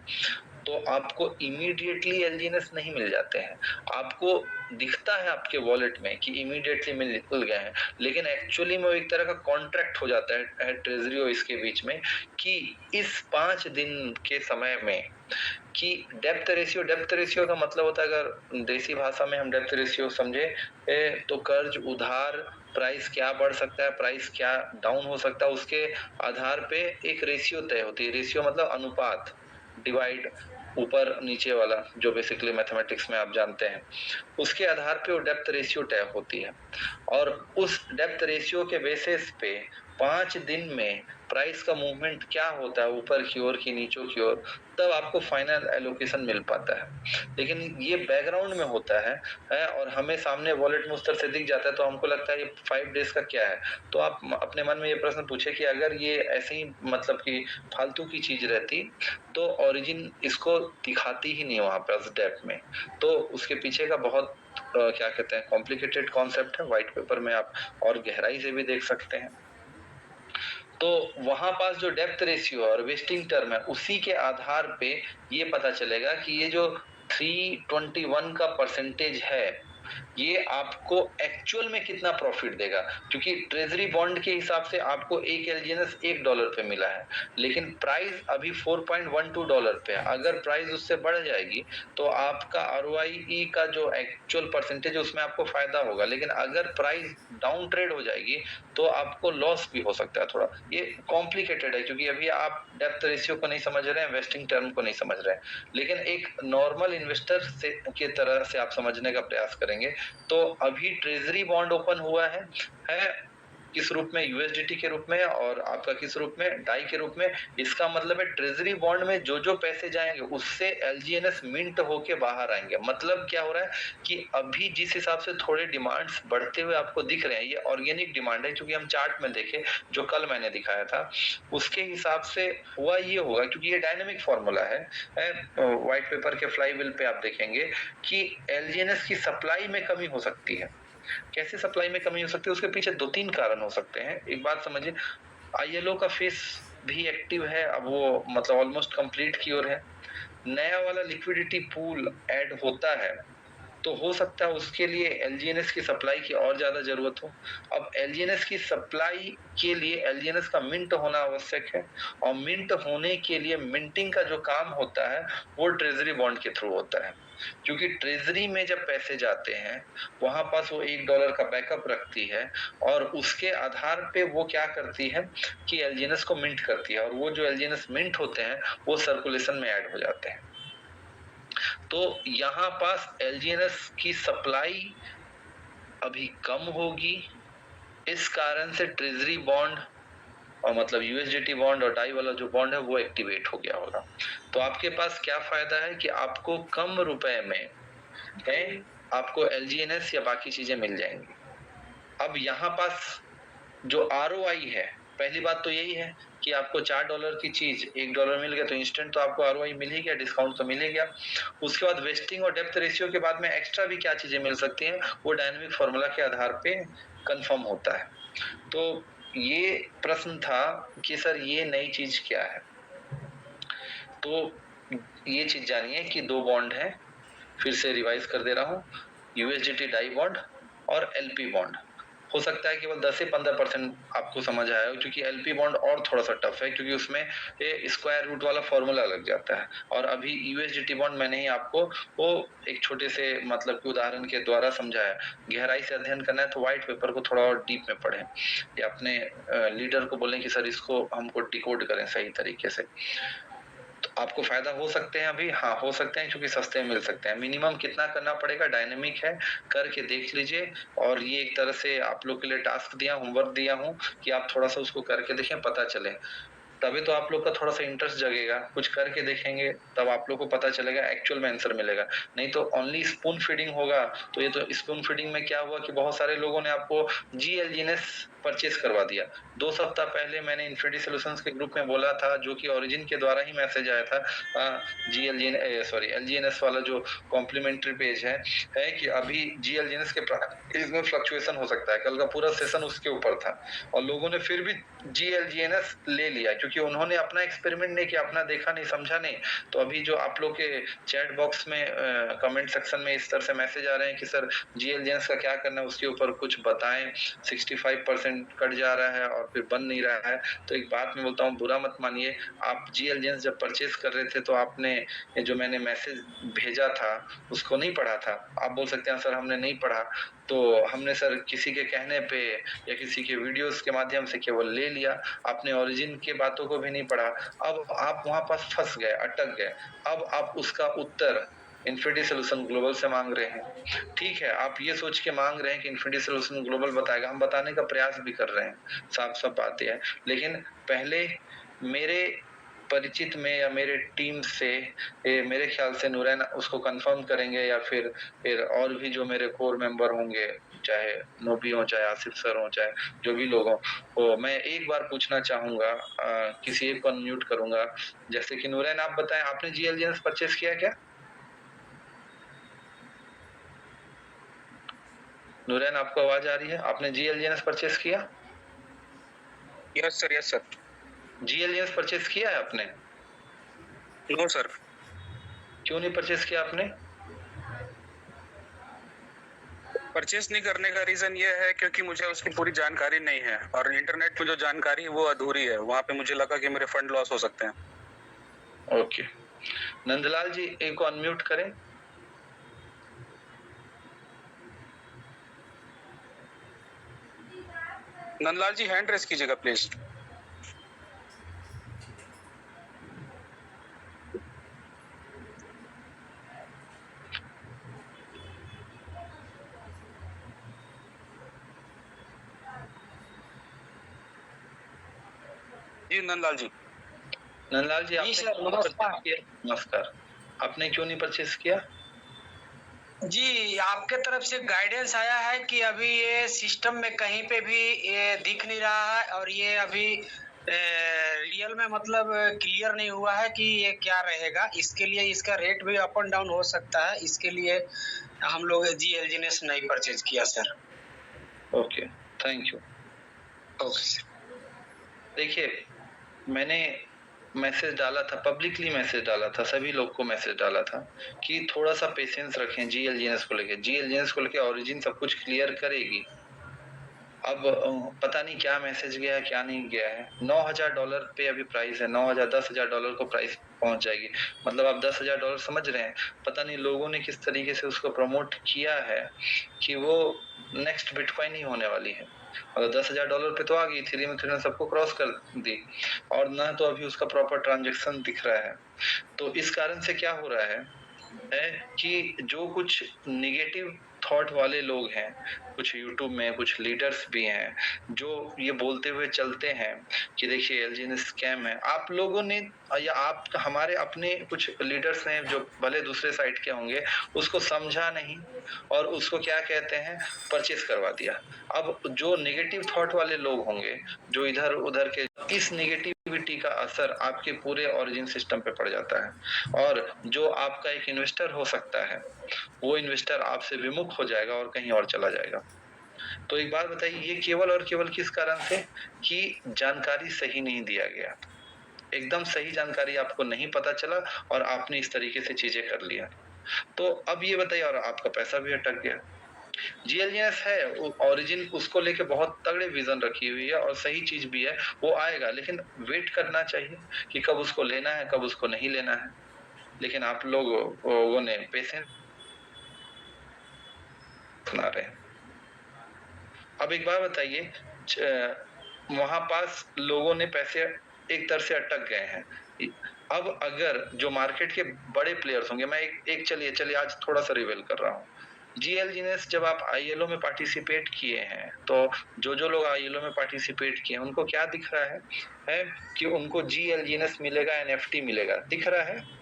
Speaker 1: तो आपको इमीडिएटली एलजीएनएस नहीं मिल जाते हैं। आपको दिखता है आपके वॉलेट में कि इमीडिएटली मिल गए हैं, लेकिन एक्चुअली में वो एक तरह का कॉन्ट्रैक्ट हो जाता है ट्रेजरी और इसके बीच में कि इस 5 दिन के समय में कि डेप्थ रेशियो का मतलब होता है, अगर देसी भाषा में हम डेप्थ रेशियो समझे तो कर्ज उधार प्राइस क्या बढ़ सकता है, प्राइस क्या डाउन हो सकता है, उसके आधार पे एक रेशियो तय होती है। रेशियो मतलब अनुपात, डिवाइड ऊपर नीचे वाला जो बेसिकली मैथमेटिक्स में आप जानते हैं, उसके आधार पे वो डेप्थ रेशियो तय होती है और उस डेप्थ रेशियो के बेसिस पे 5 दिन में प्राइस का मूवमेंट क्या होता है ऊपर की ओर की नीचे की ओर, तब आपको फाइनल एलोकेशन मिल पाता है। लेकिन ये बैकग्राउंड में होता है और हमें सामने वॉलेट में उस तरह से दिख जाता है तो हमको लगता है ये 5 डेज का क्या है। तो आप अपने मन में ये प्रश्न पूछे कि अगर ये ऐसे ही मतलब कि फालतू की चीज रहती तो ओरिजिन इसको दिखाती ही नहीं वहां पर डेप्थ में, तो उसके पीछे का बहुत क्या कहते हैं कॉम्प्लिकेटेड कॉन्सेप्ट है, व्हाइट पेपर में आप और गहराई से भी देख सकते हैं। तो वहां पास जो डेप्थ रेशियो और वेस्टिंग टर्म है उसी के आधार पे ये पता चलेगा कि ये जो 321 का परसेंटेज है ये आपको एक्चुअल में कितना प्रॉफिट देगा, क्योंकि ट्रेजरी बॉन्ड के हिसाब से आपको एक एलजीएनएस $1 पे मिला है, लेकिन प्राइस अभी $4.12 पे है। अगर प्राइस उससे बढ़ जाएगी तो आपका ROI का जो एक्चुअल परसेंटेज है उसमें आपको फायदा होगा, लेकिन अगर प्राइस डाउन ट्रेड हो जाएगी तो आपको लॉस भी हो सकता है। थोड़ा ये कॉम्प्लिकेटेड है क्योंकि अभी आप डेप्थ रेशियो को नहीं समझ रहे हैं, वेस्टिंग टर्म को नहीं समझ रहे हैं, लेकिन एक नॉर्मल इन्वेस्टर से की तरह से आप समझने का प्रयास करेंगे तो अभी ट्रेजरी बॉन्ड ओपन हुआ है किस रूप में, यूएसडीटी के रूप में और आपका किस रूप में, डाई के रूप में। इसका मतलब है ट्रेजरी बॉन्ड में जो पैसे जाएंगे उससे एलजीएनएस मिंट होके बाहर आएंगे। मतलब क्या हो रहा है कि अभी जिस हिसाब से थोड़े डिमांड्स बढ़ते हुए आपको दिख रहे हैं ये ऑर्गेनिक डिमांड है, क्योंकि हम चार्ट में देखे जो कल मैंने दिखाया था उसके हिसाब से हुआ ये होगा, क्योंकि ये डायनेमिक फॉर्मूला है व्हाइट पेपर के फ्लाई व्हील पे आप देखेंगे कि एलजीएनएस की सप्लाई में कमी हो सकती है। कैसे सप्लाई में कमी हो सकती है, उसके पीछे 2-3 कारण हो सकते हैं। एक बात समझिए, आईएलओ का फेस भी एक्टिव है, अब वो मतलब ऑलमोस्ट कंप्लीट की ओर है, नया वाला लिक्विडिटी पूल ऐड होता है तो हो सकता है उसके लिए एलजीएनएस की सप्लाई की और ज्यादा जरूरत हो। अब एलजीएनएस की सप्लाई के लिए एलजीएनएस का मिंट होना आवश्यक है और मिंट होने के लिए मिंटिंग का जो काम होता है वो ट्रेजरी बॉन्ड के थ्रू होता है, क्योंकि ट्रेजरी में जब पैसे जाते हैं वहां पास वो $1 का बैकअप रखती है और उसके आधार पे वो क्या करती है कि एलजीएनएस को मिंट करती है और वो जो एलजीएनएस मिंट होते हैं वो सर्कुलेशन में ऐड हो जाते हैं। तो यहाँ पास एलजीएनएस की सप्लाई अभी कम होगी, इस कारण से ट्रेजरी बॉन्ड और मतलब यूएसडीटी बॉन्ड और डाई वाला जो बॉन्ड है वो एक्टिवेट हो गया होगा। तो आपके पास क्या फायदा है कि आपको कम रुपए में आपको एलजीएनएस या बाकी चीजें मिल जाएंगी। अब यहाँ पास जो ROI है, पहली बात तो यही है कि आपको $4 की चीज $1 मिल गया तो इंस्टेंट तो आपको ROI मिल ही गया, डिस्काउंट तो मिल ही गया। उसके बाद वेस्टिंग और डेप्थ रेशियो के बाद में एक्स्ट्रा भी क्या चीजें मिल सकती हैं वो डायनेमिक फॉर्मूला के आधार पे कंफर्म होता है। तो ये प्रश्न था कि सर ये नई चीज क्या है, तो ये चीज जानिए कि 2 बॉन्ड है, फिर से रिवाइज कर दे रहा हूँ, यूएसडीटी डाई बॉन्ड और एलपी बॉन्ड। हो सकता है केवल 10 से 15% आपको समझ आया हो, क्योंकि एलपी बॉन्ड और थोड़ा सा टफ है, क्योंकि उसमें ये स्क्वायर रूट वाला फॉर्मूला लग जाता है। और अभी यूएसडीटी बॉन्ड मैंने ही आपको वो एक छोटे से मतलब कि उदाहरण के द्वारा समझाया। गहराई से अध्ययन करना है तो व्हाइट पेपर को थोड़ा और डीप में पढ़ें, या अपने लीडर को बोलें कि सर इसको हमको डिकोड करें सही तरीके से। तो आपको फायदा हो सकते हैं अभी, हाँ हो सकते हैं, क्योंकि सस्ते मिल सकते हैं। मिनिमम कितना करना पड़ेगा, डायनेमिक है, करके देख लीजिए। और ये एक तरह से आप लोग के लिए टास्क दिया, होमवर्क दिया हूँ कि आप थोड़ा सा उसको करके देखें, पता चले। तभी तो आप लोग का थोड़ा सा इंटरेस्ट जगेगा, कुछ करके देखेंगे तब आप लोग को पता चलेगा, एक्चुअल में आंसर मिलेगा। नहीं तो ओनली स्पून फीडिंग होगा, तो ये तो स्पून फीडिंग में क्या हुआ कि बहुत सारे लोगों ने आपको जीएलजीएनएस परचेस करवा दिया। 2 सप्ताह पहले मैंने इन्फिनिटी सॉल्यूशंस के ग्रुप में बोला था, जो कि ओरिजिन के द्वारा ही मैसेज आया था, एलजीएनएस वाला जो कॉम्प्लीमेंट्री पेज है कि अभी जीएलजीएनएस के प्राइस में फ्लक्चुएशन हो सकता है। कल का पूरा सेशन उसके ऊपर था और लोगों ने फिर भी जीएलजीएनएस ले लिया, क्योंकि उन्होंने अपना एक्सपेरिमेंट नहीं किया, अपना देखा नहीं, समझा नहीं। तो अभी जो आप लोग के चैट बॉक्स में कमेंट सेक्शन में इस तरह से मैसेज आ रहे हैं कि सर जीएलजीएनएस का क्या करना है, उसके ऊपर कुछ बताएं, 65% कट जा रहा है और फिर बन नहीं रहा है। तो एक बात मैं बोलता हूँ, बुरा मत मानिए। आप जीएलजीएनएस जब परचेस कर रहे थे तो आपने ये जो मैंने मैसेज भेजा था उसको नहीं पढ़ा था। आप बोल सकते हैं सर हमने नहीं पढ़ा, तो हमने सर किसी के कहने पे या किसी के वीडियोस के माध्यम से केवल ले लिया, आपने ओरिजिन के बातों को भी नहीं पढ़ा। अब आप वहां पास फंस गए, अटक गए। अब आप उसका उत्तर इन्फिनिटी सॉल्यूशन ग्लोबल से मांग रहे हैं। ठीक है, आप ये सोच के मांग रहे हैं कि इन्फिनिटी सॉल्यूशन ग्लोबल बताएगा, हम बताने का प्रयास भी कर रहे हैं, साफ साफ बात यह है। लेकिन पहले मेरे परिचित में या मेरे टीम से मेरे ख्याल से नूरैन उसको कंफर्म करेंगे, या फिर और भी जो मेरे कोर मेंबर होंगे, चाहे नोबी हो, चाहे आसिफ सर हो, चाहे जो भी लोग हो, तो मैं एक बार पूछना चाहूंगा, किसी एक को अनम्यूट करूंगा। जैसे कि नूरैन आप बताएं, आपने जीएलजीएनएस परचेस किया क्या? नूरैन आपको आवाज आ रही है? आपने जीएलजीएनएस परचेस किया?
Speaker 3: Yes sir, yes sir.
Speaker 1: GLGNS purchase किया है आपने?
Speaker 3: No sir.
Speaker 1: क्यों नहीं परचेस किया आपने?
Speaker 3: परचेस नहीं करने का रीजन ये है क्योंकि मुझे उसकी पूरी जानकारी नहीं है, और इंटरनेट में जो जानकारी है वो अधूरी है। वहाँ पे मुझे लगा कि मेरे फंड लॉस हो सकते हैं।
Speaker 1: ओके, नंदलाल जी एक को अनम्यूट करें।
Speaker 3: नंदलाल जी हैंड रेस कीजिएगा प्लीज। जी नंदलाल जी।
Speaker 1: नंदलाल जी आपने
Speaker 4: सर,
Speaker 1: क्यों नहीं
Speaker 4: नमस्कार।
Speaker 1: परचेस किया? नमस्कार, आपने क्यों नहीं परचेस किया?
Speaker 4: जी, आपके तरफ से गाइडेंस आया है कि अभी ये सिस्टम में कहीं पे भी ये दिख नहीं रहा है, और ये अभी रियल में मतलब क्लियर नहीं हुआ है कि ये क्या रहेगा। इसके लिए इसका रेट भी अप एंड डाउन हो सकता है, इसके लिए हम लोग जीएलजीएनएस नहीं परचेज किया sir.
Speaker 1: Okay, thank you.
Speaker 4: Okay sir.
Speaker 1: देखिए, मैंने मैसेज डाला था, पब्लिकली मैसेज डाला था, सभी लोग को मैसेज डाला था कि थोड़ा सा पेशेंस रखें जीएलजीएनएस को लेके। जीएलजीएनएस को लेके ओरिजिन सब कुछ क्लियर करेगी। अब पता नहीं क्या मैसेज गया है, क्या नहीं गया है। $9,000 पे अभी प्राइस है, 9,000 $10,000 को प्राइस पहुंच जाएगी। मतलब आप $10,000 समझ रहे हैं। पता नहीं लोगों ने किस तरीके से उसको प्रमोट किया है कि वो नेक्स्ट बिटकॉइन ही होने वाली है। और $10,000 पे तो आ गई, इथेरियम सबको क्रॉस कर दी, और ना तो अभी उसका प्रॉपर ट्रांजेक्शन दिख रहा है। तो इस कारण से क्या हो रहा है कि जो कुछ निगेटिव थॉट वाले लोग हैं, कुछ यूट्यूब में कुछ लीडर्स भी हैं जो ये बोलते हुए चलते हैं कि देखिए एलजीएन स्कैम है। आप लोगों ने या आप हमारे अपने कुछ लीडर्स ने, जो भले दूसरे साइड के होंगे, उसको समझा नहीं और उसको क्या कहते हैं, परचेस करवा दिया। अब जो नेगेटिव थॉट वाले लोग होंगे, जो इधर उधर के, इस नेगेटिविटी का असर आपके पूरे ओरिजिन सिस्टम पे पड़ जाता है, और जो आपका एक इन्वेस्टर हो सकता है, वो इन्वेस्टर आपसे विमुख हो जाएगा और कहीं और चला जाएगा। तो एक बात बताइए, ये केवल और केवल किस कारण से कि जानकारी सही नहीं दिया गया। एकदम सही जानकारी आपको नहीं पता चला और आपने इस तरीके से चीजें कर लिया। तो अब ये बताइए, और आपका पैसा भी अटक गया। जीएलजीएस है, ओरिजिन उसको लेके बहुत तगड़े विजन रखी हुई है और सही चीज भी है, वो आएगा, लेकिन वेट करना चाहिए कि कब उसको लेना है कब उसको नहीं लेना है। लेकिन आप लोगों ने पेशेंस बना रहे हैं। अब एक बात बताइए, वहां पास लोगों ने पैसे एक तरह से अटक गए हैं। अब अगर जो मार्केट के बड़े प्लेयर्स होंगे, मैं एक चलिए आज थोड़ा सा रिवील कर रहा हूँ। जीएलजीएस जब आप आईएलओ में पार्टिसिपेट किए हैं, तो जो लोग आईएलओ में पार्टिसिपेट किए हैं उनको क्या दिख रहा है कि उनको जीएलजीएस मिलेगा, एनएफटी मिलेगा, दिख रहा है।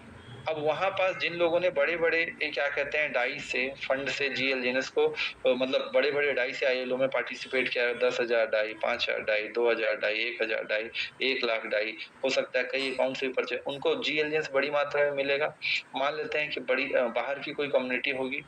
Speaker 1: अब वहां पास जिन लोगों ने बड़े-बड़े क्या कहते हैं डाई से फंड से जीएलजीएस को मतलब बड़े-बड़े डाई से आईएलओ में पार्टिसिपेट किया, 10,000 DAI, 5,000 DAI, 2,000 DAI, 1,000 DAI, 1 lakh DAI, हो सकता है कई अकाउंट से परचेज, उनको जीएलजीएस बड़ी मात्रा में मिलेगा। मान लेते हैं कि बड़ी बाहर की कोई कम्युनिटी होगी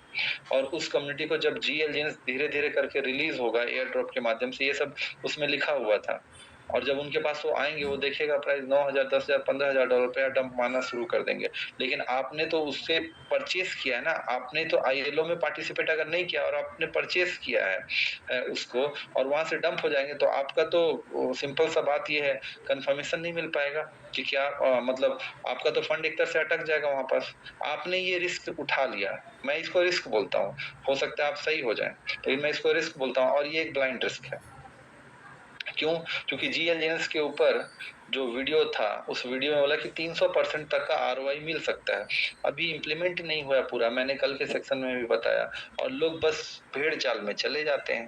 Speaker 1: और उस कम्युनिटी को जब जीएलजीएस धीरे-धीरे करके रिलीज होगा एयर ड्रॉप के माध्यम से, ये सब उसमें लिखा हुआ था, और जब उनके पास वो आएंगे वो देखेगा प्राइस 9,000, 10,000, 15,000 रुपया डंप मारना शुरू कर देंगे। लेकिन आपने तो उससे परचेस किया है ना, आपने तो आईएलओ में पार्टिसिपेट अगर नहीं किया और आपने परचेस किया है उसको, और वहां से डंप हो जाएंगे, तो आपका तो सिंपल सा बात ये है, कंफर्मेशन नहीं मिल पाएगा कि क्या मतलब आपका तो फंड एक तरह से अटक जाएगा वहां पास। आपने ये रिस्क उठा लिया, मैं इसको रिस्क बोलता हूँ, हो सकता है आप सही हो जाए, लेकिन मैं इसको रिस्क बोलता हूँ, और ये एक ब्लाइंड रिस्क है। क्यों? क्योंकि जीएलजीएस के ऊपर जो वीडियो था, उस वीडियो में बोला कि 300% तक का आरओआई मिल सकता है। अभी इम्प्लीमेंट नहीं हुआ पूरा, मैंने कल के सेक्शन में भी बताया, और लोग बस भेड़ चाल में चले जाते हैं।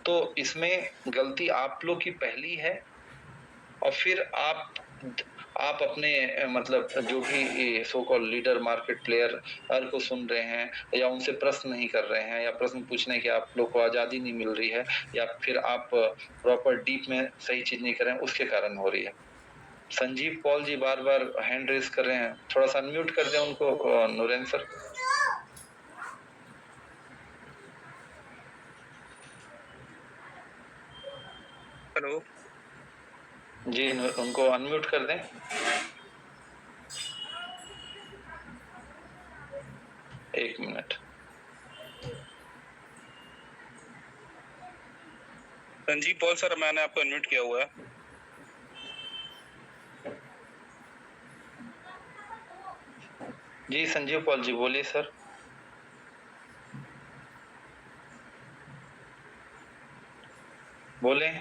Speaker 1: तो इसमें गलती आप लोग की पहली है, और फिर आप अपने मतलब जो भी so called leader market player को सुन रहे हैं, या उनसे प्रश्न नहीं कर रहे हैं, या प्रश्न पूछने की आप लोग को आजादी नहीं मिल रही है, या फिर आप प्रॉपर डीप में सही चीज नहीं कर रहे हैं, उसके कारण हो रही है। संजीव पॉल जी बार बार हैंड रेस कर रहे हैं, थोड़ा सा अनम्यूट कर दें उनको, नूरेन सर।
Speaker 3: हेलो
Speaker 1: जी, उनको अनम्यूट कर दें। एक मिनट।
Speaker 3: संजीव पॉल सर, मैंने आपको अनम्यूट किया हुआ है।
Speaker 1: जी संजीव पॉल जी बोलिए सर। बोले।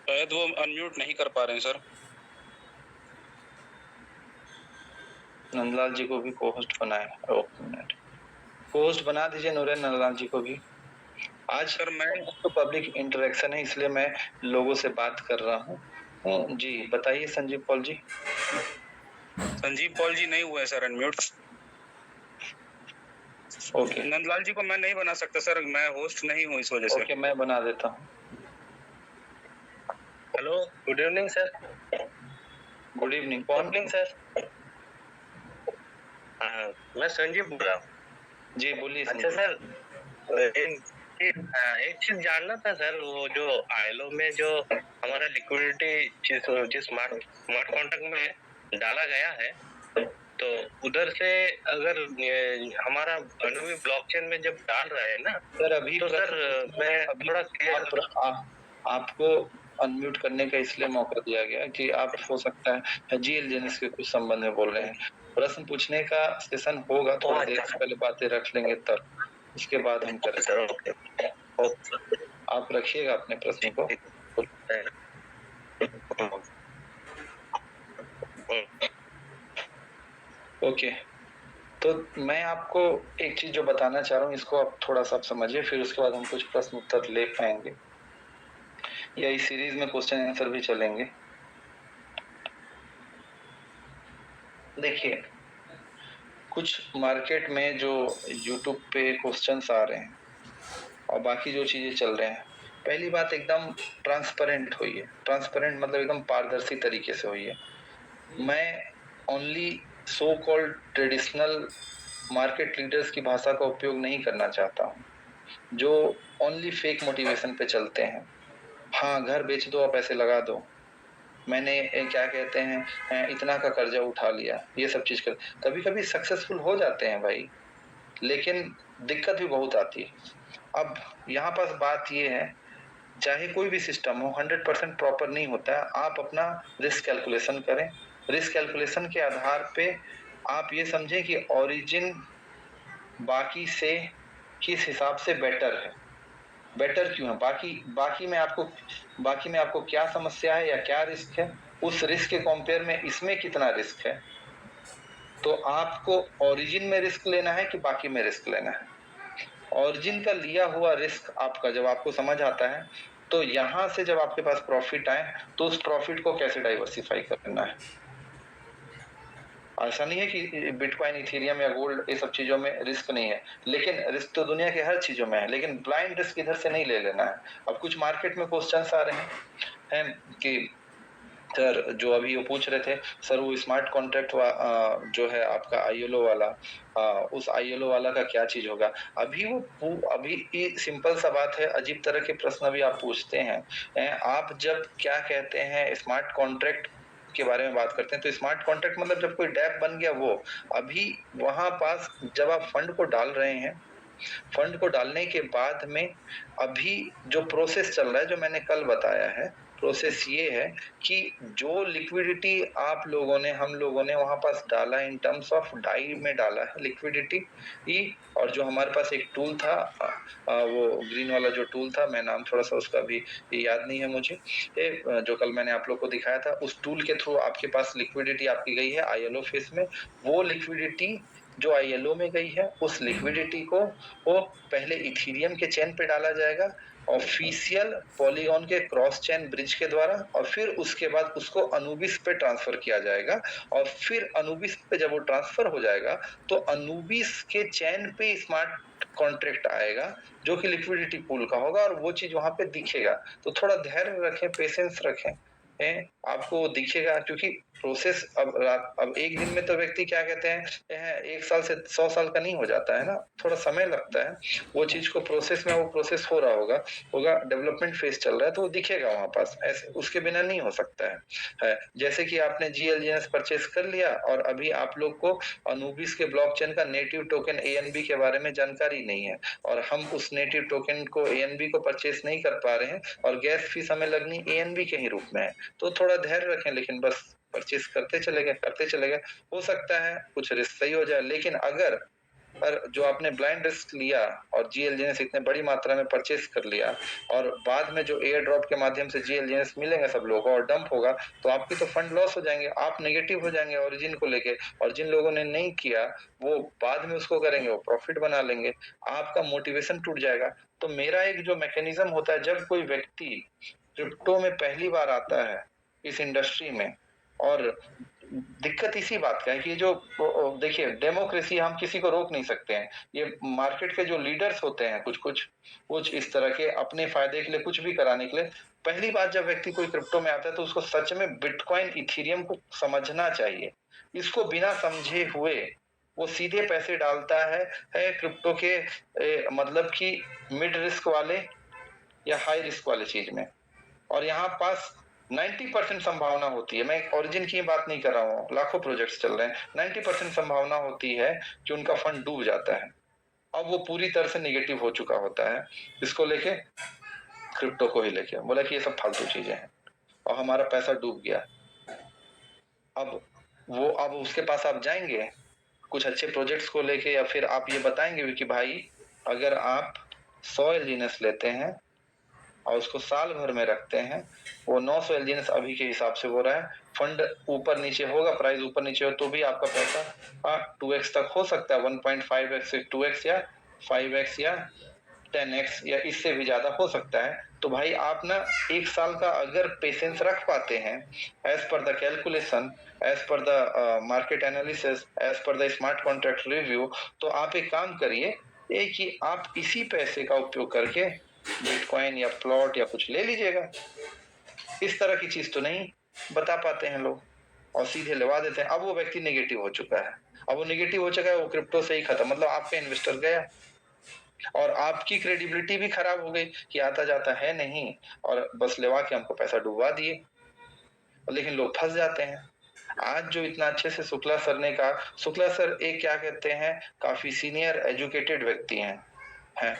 Speaker 3: शायद वो अनम्यूट नहीं कर पा रहे हैं सर।
Speaker 1: नंदलाल जी को भी को-होस्ट बनाए। एक मिनट, को-होस्ट बना दीजिए नूरेन नंदलाल जी को भी। आज
Speaker 3: सर मैं
Speaker 1: तो पब्लिक इंटरेक्शन है, इसलिए मैं लोगों से बात कर रहा हूँ। जी बताइए संजीव पॉल जी।
Speaker 3: संजीव पॉल जी नहीं हुए सर अनम्यूट।
Speaker 1: ओके
Speaker 3: नंदलाल जी को मैं नहीं बना सकता सर, मैं होस्ट नहीं हूँ इस वजह से।
Speaker 1: ओके, मैं बना देता हूँ।
Speaker 5: Hello, good evening sir.
Speaker 1: Good evening, कौन?
Speaker 5: Evening sir. मैं संजीव बोल रहा हूँ।
Speaker 1: जी बोलिए।
Speaker 5: अच्छा सर, एक चीज जानना था सर, वो जो आईएलओ में जो हमारा लिक्विडिटी जिस स्मार्ट कॉन्ट्रैक्ट में डाला गया है, तो उधर से अगर हमारा अनुवी ब्लॉकचेन में जब डाल रहा है ना
Speaker 1: सर, अभी
Speaker 5: तो सर मैं थोड़ा
Speaker 1: आपको अनम्यूट करने का इसलिए मौका दिया गया कि आप हो सकता है जीएलजीएस के कुछ संबंध में बोल रहे हैं। प्रश्न पूछने का सेशन होगा, थोड़ा देर से पहले बातें रख लेंगे, तब उसके बाद हम करें।
Speaker 5: सर ओके,
Speaker 1: आप रखिएगा अपने प्रश्न को। ओके, तो मैं आपको एक चीज जो बताना चाह रहा हूँ, इसको आप थोड़ा सा समझिए, फिर उसके बाद हम कुछ प्रश्न उत्तर ले पाएंगे, या इस सीरीज में क्वेश्चन आंसर भी चलेंगे। देखिए, कुछ मार्केट में जो यूट्यूब पे क्वेश्चंस आ रहे हैं और बाकी जो चीजें चल रहे हैं, पहली बात एकदम ट्रांसपेरेंट हुई है। ट्रांसपेरेंट मतलब एकदम पारदर्शी तरीके से हुई है। मैं only so called traditional market leaders की भाषा का उपयोग नहीं करना चाहता हूँ, जो ओनली फेक मोटिवेशन पे चलते हैं। हाँ, घर बेच दो और पैसे लगा दो, मैंने क्या कहते हैं इतना का कर्जा उठा लिया, ये सब चीज कर, कभी कभी सक्सेसफुल हो जाते हैं भाई, लेकिन दिक्कत भी बहुत आती है। अब यहाँ पास बात ये है, चाहे कोई भी सिस्टम हो 100% प्रॉपर नहीं होता है। आप अपना रिस्क कैलकुलेशन करें। रिस्क कैलकुलेशन के आधार पे आप ये समझें कि ओरिजिन बाकी से किस हिसाब से बेटर है। बेटर क्यों है? बाकी में आपको क्या समस्या है या क्या रिस्क है, उस रिस्क के कंपेयर में इसमें कितना रिस्क है। तो आपको ओरिजिन में रिस्क लेना है कि बाकी में रिस्क लेना है। ओरिजिन का लिया हुआ रिस्क आपका जब आपको समझ आता है, तो यहां से जब आपके पास प्रॉफिट आए तो उस प्रॉफिट को कैसे डाइवर्सिफाई करना है। ऐसा नहीं है कि बिटकॉइन, इथेरियम या गोल्ड ये सब चीजों में रिस्क नहीं है, लेकिन रिस्क तो दुनिया के हर चीजों में है, लेकिन ब्लाइंड रिस्क इधर से नहीं ले लेना है। अब कुछ मार्केट में क्वेश्चंस आ रहे हैं कि सर, जो अभी वो पूछ रहे थे, सर वो स्मार्ट कॉन्ट्रैक्ट जो है आपका आईएलओ वाला, उस आईएलओ वाला का क्या चीज होगा। अभी सिंपल सा बात है, अजीब तरह के प्रश्न भी आप पूछते हैं। आप जब क्या कहते हैं स्मार्ट कॉन्ट्रैक्ट के बारे में बात करते हैं, तो स्मार्ट कॉन्ट्रैक्ट मतलब जब कोई डैप बन गया, वो अभी वहां पास जब आप फंड को डाल रहे हैं, फंड को डालने के बाद में अभी जो प्रोसेस चल रहा है, जो मैंने कल बताया है, प्रोसेस ये है कि जो लिक्विडिटी आप लोगों ने, हम लोगों ने वहां पास डाला इन टर्म्स ऑफ डाई में डाला है लिक्विडिटी, और जो हमारे पास एक टूल था, वो ग्रीन वाला जो टूल था, मैं नाम थोड़ा सा उसका भी याद नहीं है मुझे, जो कल मैंने आप लोग को दिखाया था, उस टूल के थ्रू आपके पास लिक्विडिटी आपकी गई है आईएलओ फेस में। वो लिक्विडिटी जो आईएलओ में गई है, उस लिक्विडिटी को वो पहले इथेरियम के चेन पे डाला जाएगा, ऑफिशियल पॉलीगॉन के क्रॉस चेन ब्रिज के द्वारा, और फिर उसके बाद उसको अनुबिस पे ट्रांसफर किया जाएगा, और फिर अनुबिस पे जब वो ट्रांसफर हो जाएगा तो अनुबिस के चेन पे स्मार्ट कॉन्ट्रैक्ट आएगा जो कि लिक्विडिटी पूल का होगा, और वो चीज वहां पे दिखेगा। तो थोड़ा धैर्य रखें, पेशेंस रखें, आपको दिखेगा, क्योंकि प्रोसेस अब एक दिन में तो व्यक्ति क्या कहते हैं 1 साल से 100 साल का नहीं हो जाता है ना, थोड़ा समय लगता है। वो चीज को प्रोसेस में, वो प्रोसेस हो रहा होगा, डेवलपमेंट फेज चल रहा है, तो वो दिखेगा वहां पास, ऐसे उसके बिना नहीं हो सकता है। जैसे कि आपने जीएलजीएनएस परचेस कर लिया और अभी आप लोग को अनुबिस के ब्लॉकचेन का नेटिव टोकन एएनबी के बारे में जानकारी नहीं है, और हम उस नेटिव टोकन को एएनबी को परचेस नहीं कर पा रहे हैं, और गैस फीस हमें लगनी एएनबी के ही रूप में है। तो थोड़ा धैर्य रखें, लेकिन बस परचेस करते चले गए। हो सकता है कुछ रिस्क सही हो जाए, लेकिन अगर जो आपने ब्लाइंड रिस्क लिया और जीएलजीएनएस इतने बड़ी मात्रा में परचेस कर लिया, और बाद में जो एयर ड्रॉप के माध्यम से जीएलजीएनएस मिलेंगे सब लोगों को और डंप होगा, तो आपकी तो फंड लॉस हो जाएंगे, आप नेगेटिव हो जाएंगे ओरिजिन को लेके, और जिन लोगों ने नहीं किया वो बाद में उसको करेंगे, वो प्रॉफिट बना लेंगे, आपका मोटिवेशन टूट जाएगा। तो मेरा एक जो मैकेनिज्म होता है, जब कोई व्यक्ति क्रिप्टो में पहली बार आता है इस इंडस्ट्री में, और दिक्कत इसी बात का है कि जो देखिए डेमोक्रेसी, हम किसी को रोक नहीं सकते हैं। ये मार्केट के जो लीडर्स होते हैं कुछ इस तरह के अपने फायदे के लिए कुछ भी कराने के लिए, पहली बार जब व्यक्ति कोई क्रिप्टो में आता है तो उसको सच में बिटकॉइन, इथेरियम को समझना चाहिए। इसको बिना समझे हुए वो सीधे पैसे डालता है क्रिप्टो के मतलब कि मिड रिस्क वाले या हाई रिस्क वाले चीज में, और यहाँ पास 90% संभावना होती है, मैं ओरिजिन की बात नहीं कर रहा हूँ, लाखों प्रोजेक्ट्स चल रहे हैं, 90% संभावना होती है कि उनका फंड डूब जाता है। अब वो पूरी तरह से निगेटिव हो चुका होता है, इसको लेके, क्रिप्टो को ही लेके, बोला कि ये सब फालतू चीजें हैं और हमारा पैसा डूब गया। अब उसके पास आप जाएंगे कुछ अच्छे प्रोजेक्ट्स को लेके, या फिर आप ये बताएंगे कि भाई अगर आप 100 एलजीएनएस लेते हैं और उसको साल भर में रखते हैं, वो 900 एलजीएनएस अभी के हिसाब से हो रहा है, फंड ऊपर नीचे होगा, प्राइस ऊपर नीचे हो तो भी आपका पैसा 2x तक हो सकता है, 1.5x से 2x या 5x या 10x या इससे भी ज्यादा हो सकता है। तो भाई आप ना 1 साल का अगर पेशेंस रख पाते हैं, as per the calculation, as per the market analysis, as per the smart contract review, तो आप एक काम करिए कि आप इसी पैसे का उपयोग करके बिटकॉइन या प्लॉट या कुछ ले लीजिएगा। इस तरह की चीज तो नहीं बता पाते हैं लोग, और सीधे लगा देते हैं। अब वो व्यक्ति नेगेटिव हो चुका है, वो क्रिप्टो से ही खत्म, मतलब आपका इन्वेस्टर गया और आपकी क्रेडिबिलिटी भी खराब हो गई कि आता जाता है नहीं, और बस लेवा के हमको पैसा डुबा दिए। लेकिन लोग फंस जाते हैं। आज जो इतना अच्छे से शुक्ला सर ने कहा, शुक्ला सर एक क्या कहते हैं, काफी सीनियर एजुकेटेड व्यक्ति हैं।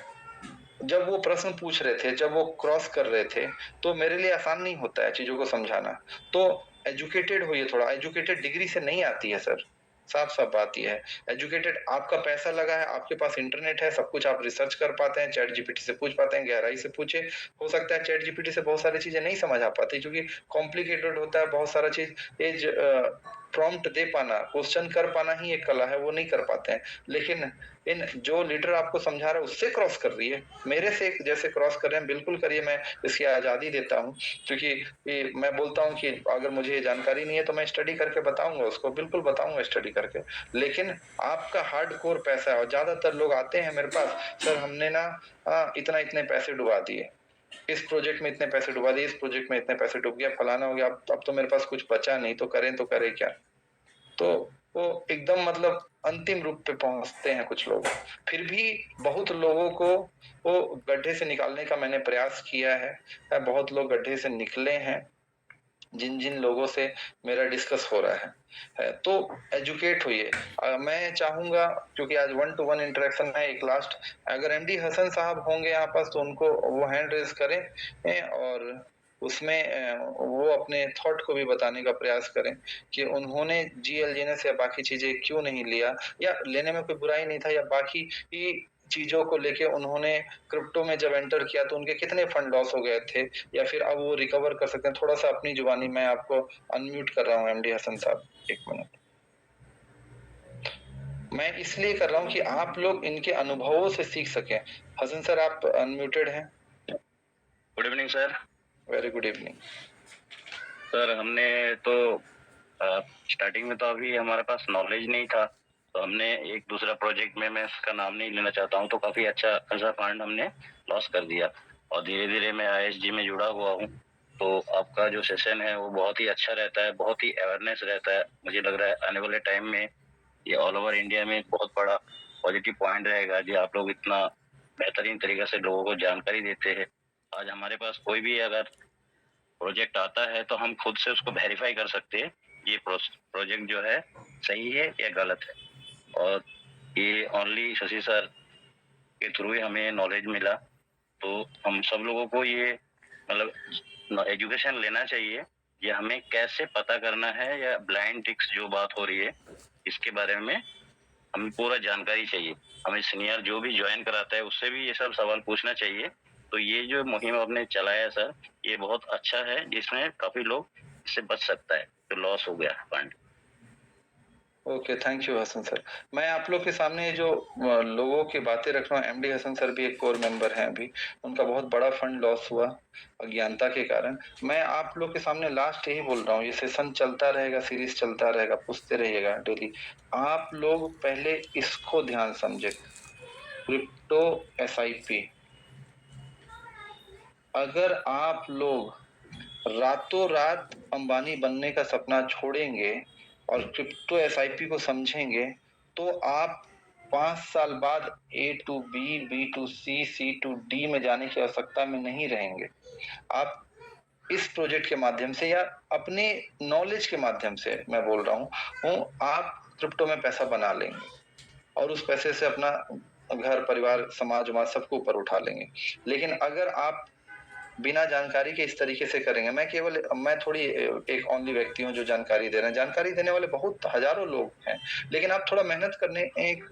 Speaker 1: जब वो प्रश्न पूछ रहे थे, जब वो क्रॉस कर रहे थे, तो मेरे लिए आसान नहीं होता है चीजों को समझाना। तो एजुकेटेड होइए थोड़ा, एजुकेटेड डिग्री से नहीं आती है सर, साफ-साफ बात ये है। एजुकेटेड, आपका पैसा लगा है, आपके पास इंटरनेट है, सब कुछ आप रिसर्च कर पाते हैं, चैट जीपीटी से पूछ पाते हैं, गहराई से पूछे। हो सकता है चैट जीपीटी से बहुत सारी चीजें नहीं समझ आ पाती क्योंकि कॉम्प्लिकेटेड होता है बहुत सारा चीज। प्रॉम्प्ट दे पाना, क्वेश्चन कर पाना ही एक कला है, वो नहीं कर पाते हैं। लेकिन इन जो लीडर आपको समझा रहा है उससे क्रॉस कर रही है, मेरे से जैसे क्रॉस कर रहे हैं, बिल्कुल करिए, मैं इसकी आजादी देता हूँ। क्योंकि मैं बोलता हूँ कि अगर मुझे ये जानकारी नहीं है तो मैं स्टडी करके बताऊंगा उसको, बिल्कुल बताऊंगा स्टडी करके। लेकिन आपका हार्डकोर पैसा है, और ज्यादातर लोग आते हैं मेरे पास, सर हमने ना इतना इतने पैसे डुबा दिए, इस प्रोजेक्ट में इतने पैसे डुबा दिए, इस प्रोजेक्ट में इतने पैसे डूब गया, फलाना हो गया, अब तो मेरे पास कुछ बचा नहीं, तो करें क्या। तो वो एकदम मतलब अंतिम रूप पे पहुंचते हैं कुछ लोग। फिर भी बहुत लोगों को वो गड्ढे से निकालने का मैंने प्रयास किया है, बहुत लोग गड्ढे से निकले हैं, जिन लोगों से मेरा डिस्कस हो रहा है। तो एजुकेट होइए। मैं चाहूंगा, क्योंकि आज 1 to 1 इंटरेक्शन है, एक लास्ट, अगर एमडी हसन साहब होंगे यहाँ पास तो उनको वो हैंड रेज करें और उसमें वो अपने थॉट को भी बताने का प्रयास करें कि उन्होंने जीएलजीएनएस या बाकी चीजें क्यों नहीं लिया, या लेने में कोई बुराई नहीं था, या बाकी चीजों को लेके उन्होंने क्रिप्टो में जब एंटर किया तो उनके कितने फंड लॉस हो गए थे, या फिर अब वो रिकवर कर सकते हैं। थोड़ा सा अपनी जुबानी मैं आपको अनम्यूट कर रहा हूँ एमडी हसन साहब, 1 मिनट। मैं इसलिए कर रहा हूँ कि आप लोग इनके अनुभवों से सीख सकें। हसन सर आप अनम्यूटेड हैं।
Speaker 6: Good evening sir.
Speaker 1: Very good evening
Speaker 6: sir. हमने तो स्टार्टिंग में तो अभी हमारे पास नॉलेज नहीं था, तो हमने एक दूसरा प्रोजेक्ट में, मैं इसका नाम नहीं लेना चाहता हूँ, तो काफी अच्छा खासा फंड हमने लॉस कर दिया। और धीरे धीरे मैं आईएसजी में जुड़ा हुआ हूँ, तो आपका जो सेशन है वो बहुत ही अच्छा रहता है, बहुत ही अवेयरनेस रहता है। मुझे लग रहा है आने वाले टाइम में ये ऑल ओवर इंडिया में एक बहुत बड़ा पॉजिटिव पॉइंट रहेगा जी। आप लोग इतना बेहतरीन तरीके से लोगों को जानकारी देते हैं। आज हमारे पास कोई भी अगर प्रोजेक्ट आता है तो हम खुद से उसको वेरीफाई कर सकते हैं ये प्रोजेक्ट जो है सही है या गलत है। और ये ओनली शशि सर के थ्रू ही हमें नॉलेज मिला, तो हम सब लोगों को ये मतलब एजुकेशन लेना चाहिए, ये हमें कैसे पता करना है, या ब्लाइंड टिक्स जो बात हो रही है इसके बारे में हमें पूरा जानकारी चाहिए। हमें सीनियर जो भी ज्वाइन कराता है उससे भी ये सब सवाल पूछना चाहिए। तो ये जो मुहिम आपने चलाया सर, ये बहुत अच्छा है, जिसमें काफी लोग इससे बच सकता है जो लॉस हो गया fund.
Speaker 1: Okay, thank you Hasan sir. मैं आप लोग के सामने जो लोगों की बातें रख रहा हूँ, एमडी हसन सर भी एक कोर मेंबर हैं अभी, उनका बहुत बड़ा फंड लॉस हुआ अज्ञानता के कारण। मैं आप लोग के सामने लास्ट यही बोल रहा हूँ, ये सेशन चलता रहेगा, सीरीज चलता रहेगा, पूछते रहिएगा डेली। आप लोग पहले इसको ध्यान समझे, क्रिप्टो एसआईपी। अगर आप लोग रातों रात अंबानी बनने का सपना छोड़ेंगे और क्रिप्टो एसआईपी को समझेंगे, तो आप 5 साल बाद A to B, B to C, C to D में जाने की आवश्यकता में नहीं रहेंगे। आप इस प्रोजेक्ट के माध्यम से या अपने नॉलेज के माध्यम से, मैं बोल रहा हूँ, आप क्रिप्टो में पैसा बना लेंगे और उस पैसे से अपना घर, परिवार, समाज सबको ऊपर उठा लेंगे। लेकिन अगर आप बिना जानकारी के इस तरीके से करेंगे, मैं थोड़ी एक ओनली व्यक्ति हूँ जो जानकारी दे रहे हैं, जानकारी देने वाले बहुत हजारों लोग हैं, लेकिन आप थोड़ा मेहनत करने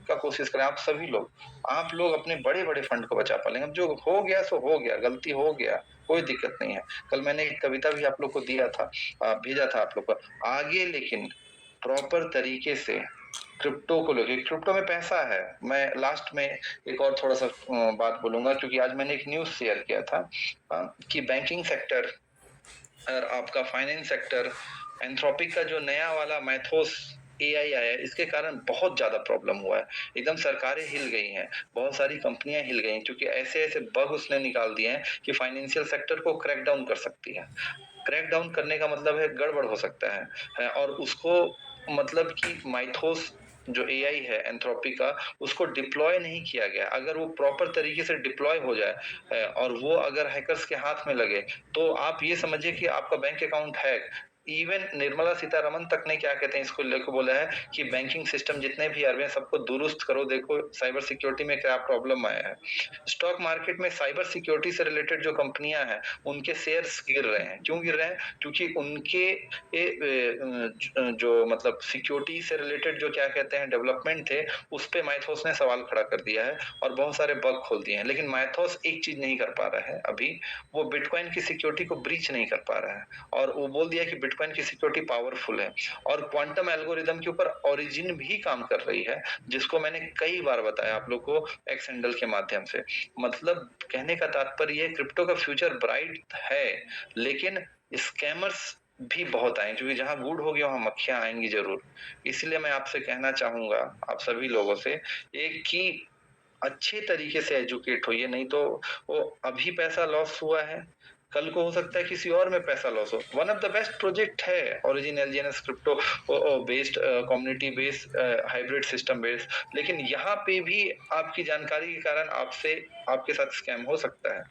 Speaker 1: का कोशिश करें। आप सभी लोग, आप लोग अपने बड़े बड़े फंड को बचा पालेंगे। अब जो हो गया सो हो गया, गलती हो गया, कोई दिक्कत नहीं है। कल मैंने एक कविता भी आप लोग को दिया था, भेजा था आप लोग को आगे, लेकिन प्रॉपर तरीके से क्रिप्टो को लेके, क्रिप्टो में पैसा है। मैं लास्ट में एक और थोड़ा सा बात बोलूंगा, क्योंकि आज मैंने एक न्यूज शेयर किया था कि बैंकिंग सेक्टर और आपका फाइनेंस सेक्टर, एंथ्रोपिक का जो नया वाला मैथोस एआई आया है, इसके कारण बहुत ज्यादा प्रॉब्लम हुआ है। एकदम सरकारें हिल गई हैं, बहुत सारी कंपनियां हिल गई, क्योंकि ऐसे ऐसे बग उसने निकाल दिए हैं कि फाइनेंशियल सेक्टर को क्रैक डाउन कर सकती है। क्रैक डाउन करने का मतलब है गड़बड़ हो सकता है, और उसको मतलब कि माइथोस जो एआई है एंथ्रोपी का, उसको डिप्लॉय नहीं किया गया। अगर वो प्रॉपर तरीके से डिप्लॉय हो जाए और वो अगर हैकर्स के हाथ में लगे, तो आप ये समझिए कि आपका bank account hack, even Nirmala Sitharaman तक ने क्या कहते हैं इसको लेकर बोला है कि बैंकिंग सिस्टम जितने भी आ रहे हैं सबको दुरुस्त करो, देखो साइबर सिक्योरिटी में क्या प्रॉब्लम आया है। स्टॉक मार्केट में साइबर सिक्योरिटी से रिलेटेड जो कंपनियां हैं उनके शेयर्स गिर रहे हैं। क्यों गिर रहे हैं? क्योंकि उनके जो मतलब सिक्योरिटी से रिलेटेड जो क्या कहते हैं डेवलपमेंट थे उस पे माइथोस ने सवाल खड़ा कर दिया है और बहुत सारे बग खोल दिए हैं। लेकिन माइथोस एक चीज नहीं कर पा रहा है अभी, वो बिटकॉइन की सिक्योरिटी को ब्रीच नहीं कर पा रहा है और वो बोल दिया कि बिटकॉइन की सिक्योरिटी पावरफुल है और क्वांटम एल्गोरिदम के ऊपर ओरिजिन भी काम कर रही है, जिसको मैंने कई बार बताया आप लोग को एक्स हैंडल के माध्यम से। मतलब कहने का तात्पर्य क्रिप्टो का फ्यूचर ब्राइट है, लेकिन स्कैमर्स भी बहुत आए, क्योंकि जहां गुड़ होगी वहां मक्खियां आएंगी जरूर। इसलिए मैं आपसे कहना चाहूंगा आप सभी लोगों से एक कि अच्छे तरीके से एजुकेट होइए, नहीं तो वो अभी पैसा लॉस हुआ है, कल को हो सकता है किसी और में पैसा लॉस हो। One of the best project है origin LGNS crypto based community based hybrid system based, लेकिन यहाँ पे भी आपकी जानकारी के कारण आपके साथ स्कैम हो सकता है।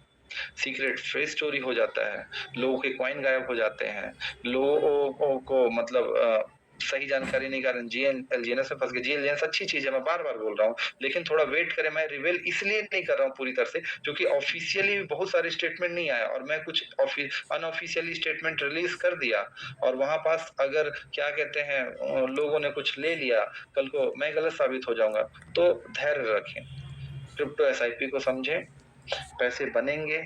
Speaker 1: सीक्रेट फेस चोरी हो जाता है, लोगों के कॉइन गायब हो जाते हैं, लोगों को मतलब सही जानकारी नहीं कारण जीएलजीएनएस में फंस गए। जीएलजीएनएस अच्छी चीज है, मैं बार बार बोल रहा हूँ, लेकिन थोड़ा वेट करें। मैं रिवेल इसलिए नहीं कर रहा हूँ पूरी तरह से क्योंकि ऑफिशियली बहुत सारे स्टेटमेंट नहीं आया और मैं कुछ अनऑफिशियली स्टेटमेंट रिलीज कर दिया और वहां पास अगर क्या कहते हैं लोगों ने कुछ ले लिया, कल को मैं गलत साबित हो जाऊंगा। तो धैर्य रखें, क्रिप्टो एसआईपी को समझें, पैसे बनेंगे,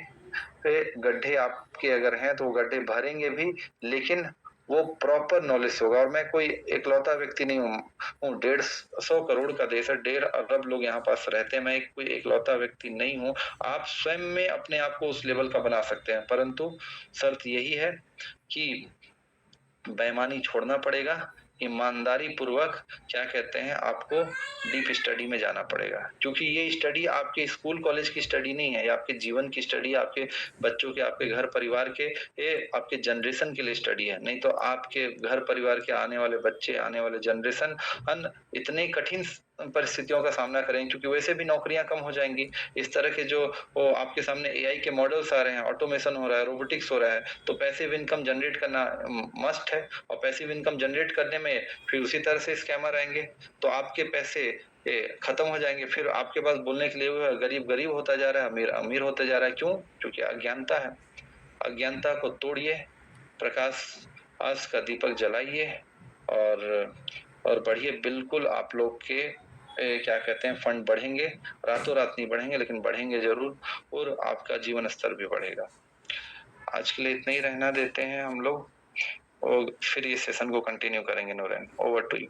Speaker 1: गड्ढे आपके अगर हैं तो वो गड्ढे भरेंगे भी, लेकिन वो प्रॉपर नॉलेज से होगा। और मैं कोई इकलौता व्यक्ति नहीं हूँ, 150 करोड़ का देश है, 1.5 अरब लोग यहाँ पास रहते हैं, मैं कोई इकलौता व्यक्ति नहीं हूँ। आप स्वयं में अपने आप को उस लेवल का बना सकते हैं, परंतु शर्त यही है कि बेईमानी छोड़ना पड़ेगा, ईमानदारी पूर्वक क्या कहते हैं आपको डीप स्टडी में जाना पड़ेगा, क्योंकि ये स्टडी आपके स्कूल कॉलेज की स्टडी नहीं है, ये आपके जीवन की स्टडी, आपके बच्चों के, आपके घर परिवार के, ये आपके जनरेशन के लिए स्टडी है। नहीं तो आपके घर परिवार के आने वाले बच्चे, आने वाले जनरेशन इतने कठिन परिस्थितियों का सामना करेंगे, क्योंकि वैसे भी नौकरियां कम हो जाएंगी। इस तरह के जो आपके सामने एआई के मॉडल्स आ रहे हैं, ऑटोमेशन हो रहा है, रोबोटिक्स हो रहा है, तो पैसिव इनकम जनरेट करना मस्ट है। और पैसिव इनकम जनरेट करने में फिर उसी तरह से स्कैमर आएंगे, तो आपके पैसे खत्म हो जाएंगे। फिर आपके पास बोलने के लिए गरीब गरीब होता जा रहा है, अमीर अमीर होता जा रहा है। क्यों? क्योंकि अज्ञानता है। अज्ञानता को तोड़िए, प्रकाश का दीपक जलाइए और बढ़िए। बिल्कुल आप लोग के क्या कहते हैं फंड बढ़ेंगे, रातों रात नहीं बढ़ेंगे, लेकिन बढ़ेंगे जरूर, और आपका जीवन स्तर भी बढ़ेगा। आज के लिए इतना ही रहना देते हैं हम लोग, और फिर ये सेशन को कंटिन्यू करेंगे। Noorain, over to you.